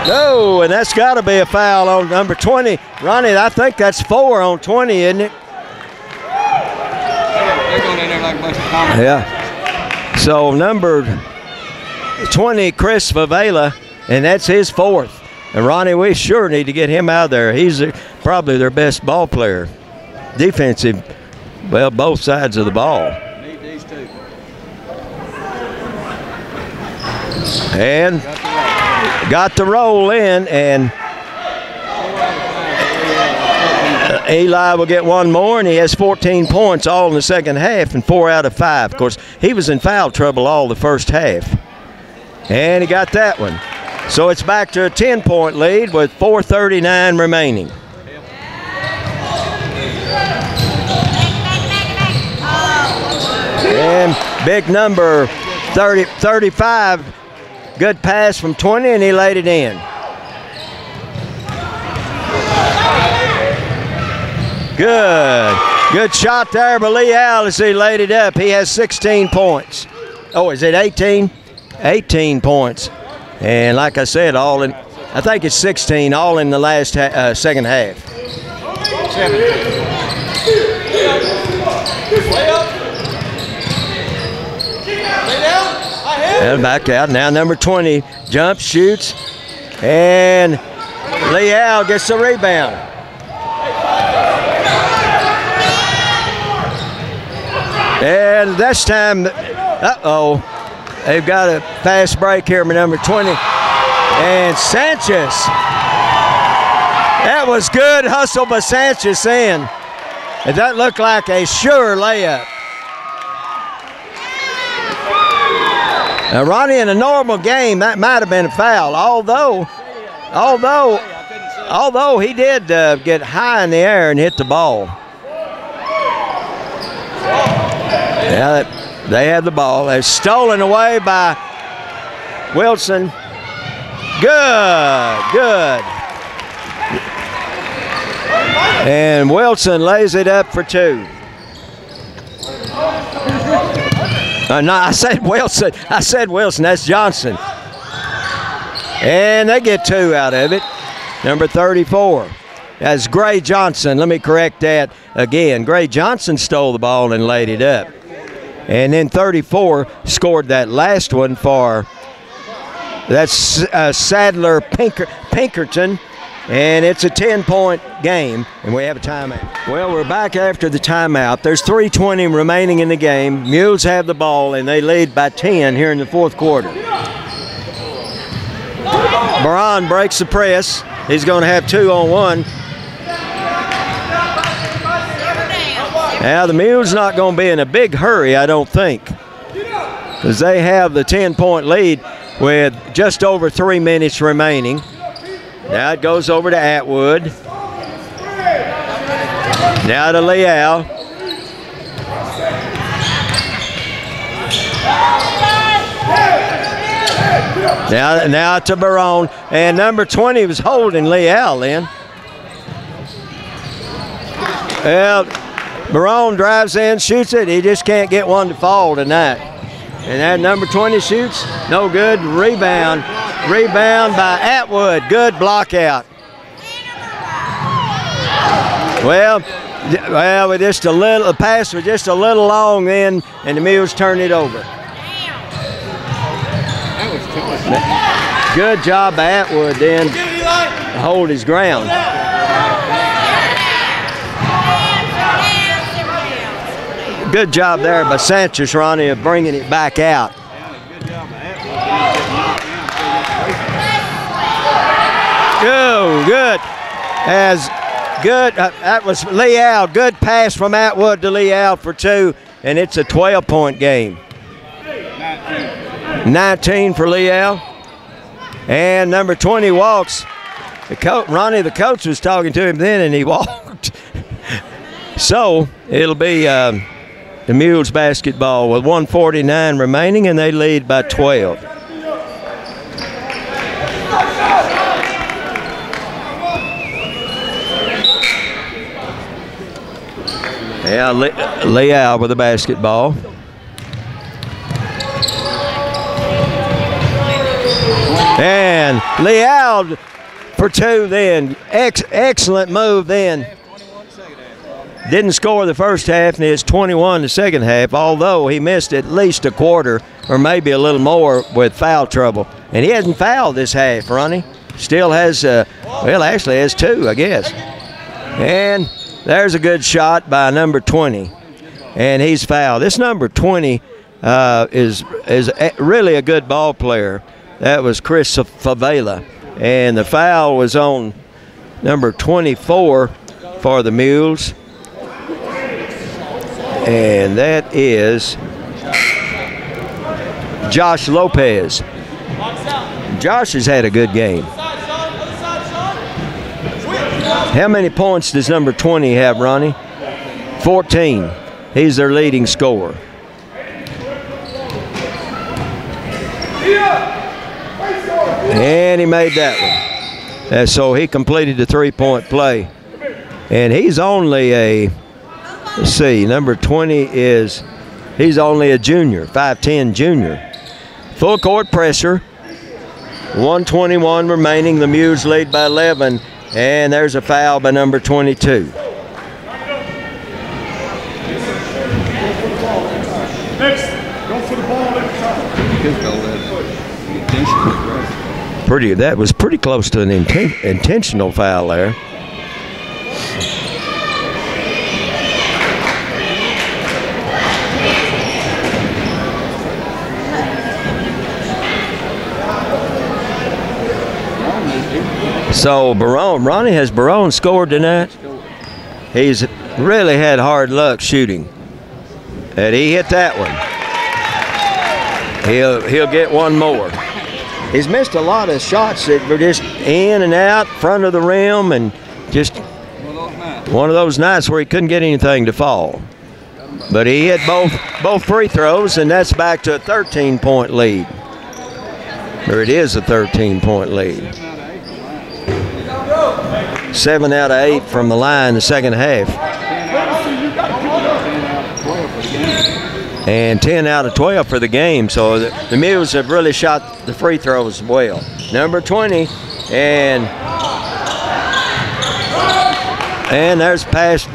No, and that's got to be a foul on number 20. Ronnie, I think that's 4 on 20, isn't it? Yeah. So number 20, Chris Favela, and that's his 4th. And Ronnie, we sure need to get him out there. He's probably their best ball player. Defensive, well, both sides of the ball. Need these two. And got the roll in, and Eli will get one more, and he has 14 points all in the second half and 4 out of 5. Of course, he was in foul trouble all the first half. And he got that one. So it's back to a 10-point lead with 4:39 remaining. And big number 35, good pass from 20, and he laid it in. Good shot there by Lee Al as he laid it up. He has 16 points. Oh, is it 18? 18 points. And like I said, all in, I think it's 16, all in the last second half. 17. And back out. Now number 20 jumps, shoots, and Lee Al gets the rebound. And this time, they've got a fast break here by number 20. And Sanchez. That was good hustle by Sanchez in. And that looked like a sure layup. Now, Ronnie, in a normal game, that might have been a foul, although he did get high in the air and hit the ball. Yeah, they have the ball. They're stolen away by Wilson. Good. And Wilson lays it up for 2. No, I said Wilson. That's Johnson. And they get 2 out of it. Number 34. That's Gray Johnson. Let me correct that again. Gray Johnson stole the ball and laid it up. And then 34 scored that last one for, that's Sadler Pinkerton. And it's a 10-point game, and we have a timeout. Well, we're back after the timeout. There's 3:20 remaining in the game. Mules have the ball, and they lead by 10 here in the fourth quarter. Baran breaks the press. He's going to have 2-on-1. Now, the Mules not going to be in a big hurry, I don't think, because they have the 10-point lead with just over 3 minutes remaining. Now it goes over to Atwood. Now to Leal. Now to Barone. And number 20 was holding Leal in. Well, Barone drives in, shoots it. He just can't get one to fall tonight. And that number 20 shoots. No good. Rebound by Atwood. Good block out. Well, with just a little, the pass was just a little long then, and the Mules turned it over. Good job by Atwood then to hold his ground. Good job there by Sanchez, Ronnie, of bringing it back out. Oh, good. That was Leal. Good pass from Atwood to Leal for 2, and it's a 12-point game. 19 for Leal. And number 20 walks. Ronnie, the coach, was talking to him then, and he walked. So it'll be the Mules basketball with 1:49 remaining, and they lead by 12. Yeah, Leal with the basketball. And Leal for 2 then. Excellent move then. Didn't score the first half, and it's 21 the second half, although he missed at least a quarter or maybe a little more with foul trouble. And he hasn't fouled this half, Ronnie. still has, well, actually has 2, I guess. And there's a good shot by number 20, and he's fouled. This number 20 is really a good ball player. That was Chris Favela, and the foul was on number 24 for the Mules, and that is Josh Lopez. Josh has had a good game. How many points does number 20 have, Ronnie? 14. He's their leading scorer. And he made that one. And so he completed the 3-point play. And he's only a, let's see, number 20 is, he's only a junior, 5'10" junior. Full court pressure. 1:21 remaining. The Mules lead by 11. And there's a foul by number 22. Next, go for the ball every time. That was pretty close to an intentional foul there. So Ronnie, has Barone scored tonight? He's really had hard luck shooting. And he hit that one. He'll get one more. He's missed a lot of shots that were just in and out, front of the rim, and just one of those nights where he couldn't get anything to fall. But he hit both free throws, and that's back to a 13-point lead. Or it is a 13-point lead. 7 out of 8 from the line the second half. And 10 out of 12 for the game. So the Mules have really shot the free throws well. Number 20, and there's pass.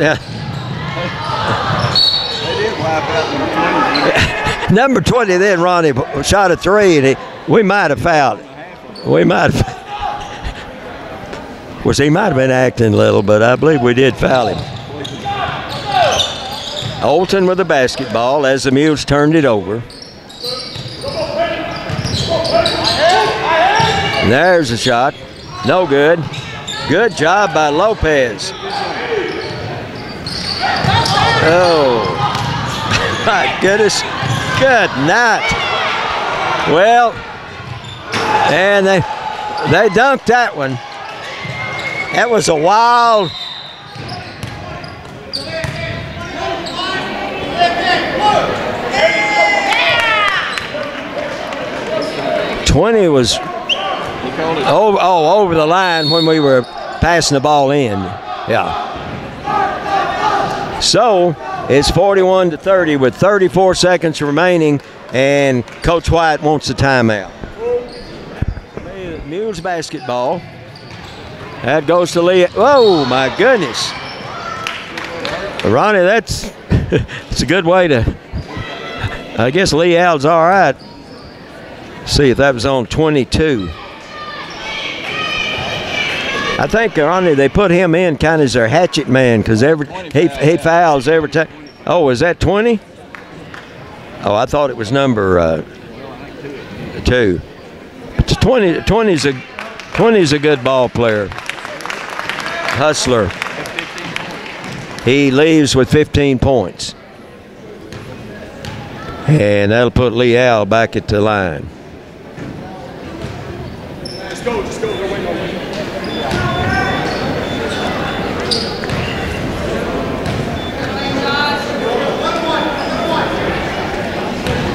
Number 20 then, Ronnie, shot a 3, and we might have fouled it. We might have. Of course, he might have been acting a little, but I believe we did foul him. Olton with the basketball as the Mules turned it over. And there's a shot. No good. Good job by Lopez. Oh, my goodness. Good night. Well, and they dunked that one. That was a wild. '20 was over the line when we were passing the ball in. Yeah. So it's 41-30 with 34 seconds remaining, and Coach White wants a timeout. Mules basketball. That goes to Lee. Oh, my goodness. Ronnie, that's it's a good way to, I guess Lee Al's all right. See if that was on 22. I think, Ronnie, they put him in kind of as their hatchet man because he fouls every time. Oh, is that 20? Oh, I thought it was number 2. 20's a good ball player. Hustler. He leaves with 15 points. And that'll put Lee Al back at the line. Just go.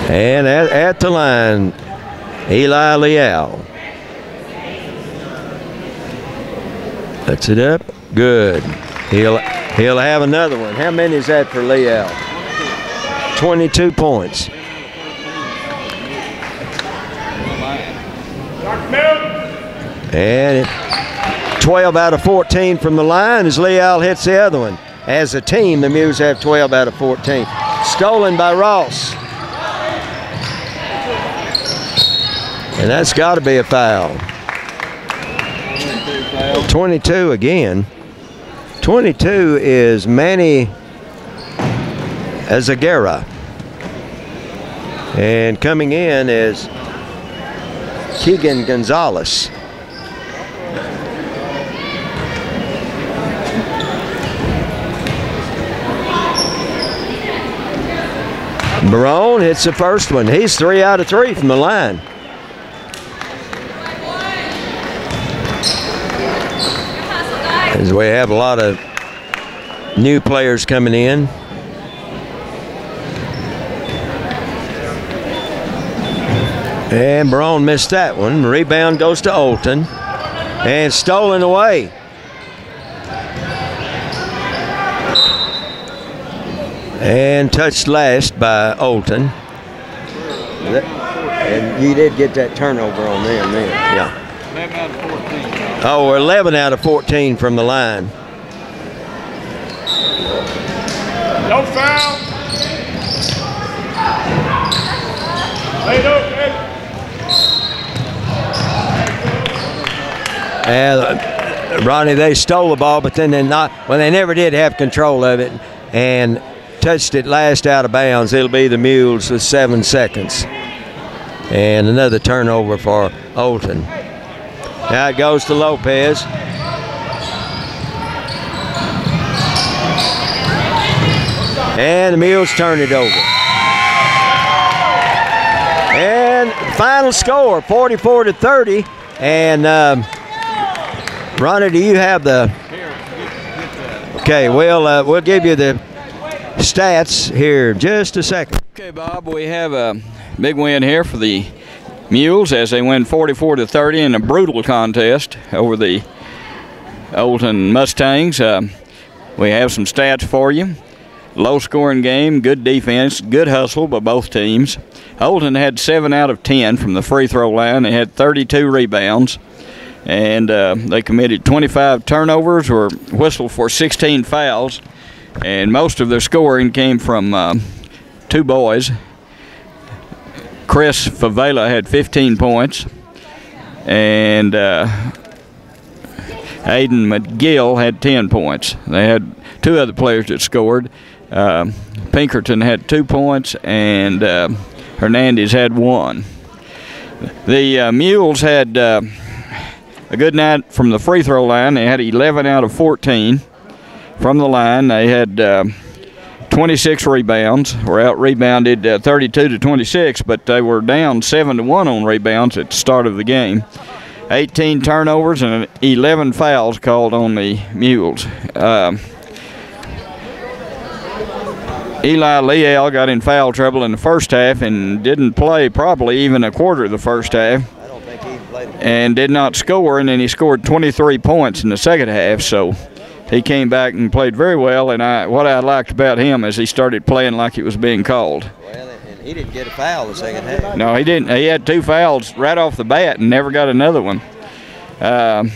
And at the line, Eli Leal. That's it up. Good. He'll have another one. How many is that for Leal? 22 points. And 12 out of 14 from the line as Leal hits the other one. As a team, the Mules have 12 out of 14. Stolen by Ross. And that's got to be a foul. foul. 22 again. 22 is Manny Azagara. And coming in is Keegan Gonzalez. Barone hits the first one. He's 3 out of 3 from the line. As we have a lot of new players coming in. And Barone missed that one. Rebound goes to Olton. And stolen away. And touched last by Olton. And you did get that turnover on them then. Yeah. 11 out of 14. Oh, 11 out of 14 from the line. No foul. Laid up, Ronnie, they stole the ball, but then they never did have control of it and touched it last out of bounds. It'll be the Mules with 7 seconds. And another turnover for Olton. Now it goes to Lopez. And the Mules turn it over. And final score, 44-30. And Ronnie, do you have the? Okay, we'll give you the stats here in just a second. Okay, Bob, we have a big win here for the Mules as they win 44-30 in a brutal contest over the Olton Mustangs. We have some stats for you. Low-scoring game, good defense, good hustle by both teams. Olton had 7 out of 10 from the free throw line. They had 32 rebounds, and they committed 25 turnovers or whistled for 16 fouls, and most of their scoring came from 2 boys. Chris Favela had 15 points, and Aiden McGill had 10 points. They had 2 other players that scored. Pinkerton had 2 points, and Hernandez had 1. The Mules had a good night from the free throw line. They had 11 out of 14 from the line. They had 26 rebounds, were out-rebounded 32-26, but they were down 7-1 on rebounds at the start of the game. 18 turnovers and 11 fouls called on the Mules. Eli Leal got in foul trouble in the first half and didn't play probably even a quarter of the first half. I don't think he played it. And did not score, and then he scored 23 points in the second half, so he came back and played very well, and what I liked about him is he started playing like it was being called. Well, and he didn't get a foul the second half. No, he didn't. He had 2 fouls right off the bat and never got another one. 3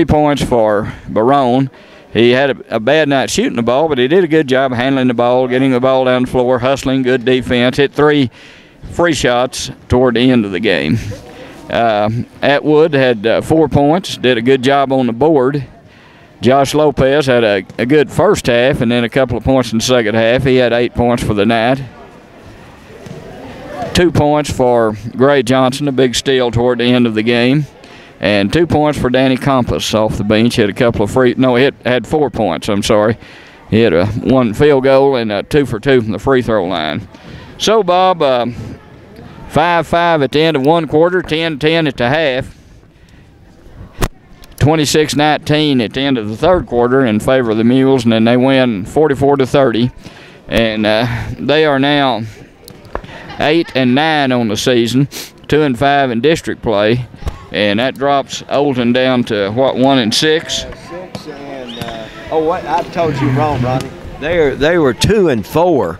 points for Barone. He had a bad night shooting the ball, but he did a good job handling the ball, getting the ball down the floor, hustling, good defense. Hit 3 free shots toward the end of the game. Atwood had 4 points, did a good job on the board. Josh Lopez had a good first half and then a couple of points in the second half. He had 8 points for the night. 2 points for Gray Johnson, a big steal toward the end of the game. And 2 points for Danny Compass off the bench. He had a couple of he had 4 points, I'm sorry. He had 1 field goal and 2 for 2 from the free throw line. So, Bob, 5-5 at the end of 1 quarter, 10-10 at the half. 26-19 at the end of the 3rd quarter in favor of the Mules, and then they win 44-30. And they are now 8-9 on the season, 2-5 in district play. And that drops Olton down to, what, 1-6? 6 and what? I told you wrong, Ronnie. They were 2-4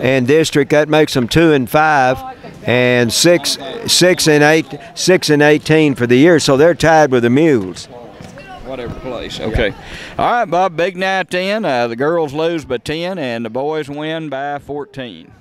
in district. That makes them 2-5 and 6-18 for the year. So they're tied with the Mules. Whatever place. Okay. All right, Bob. Big night 10. The girls lose by 10, and the boys win by 14.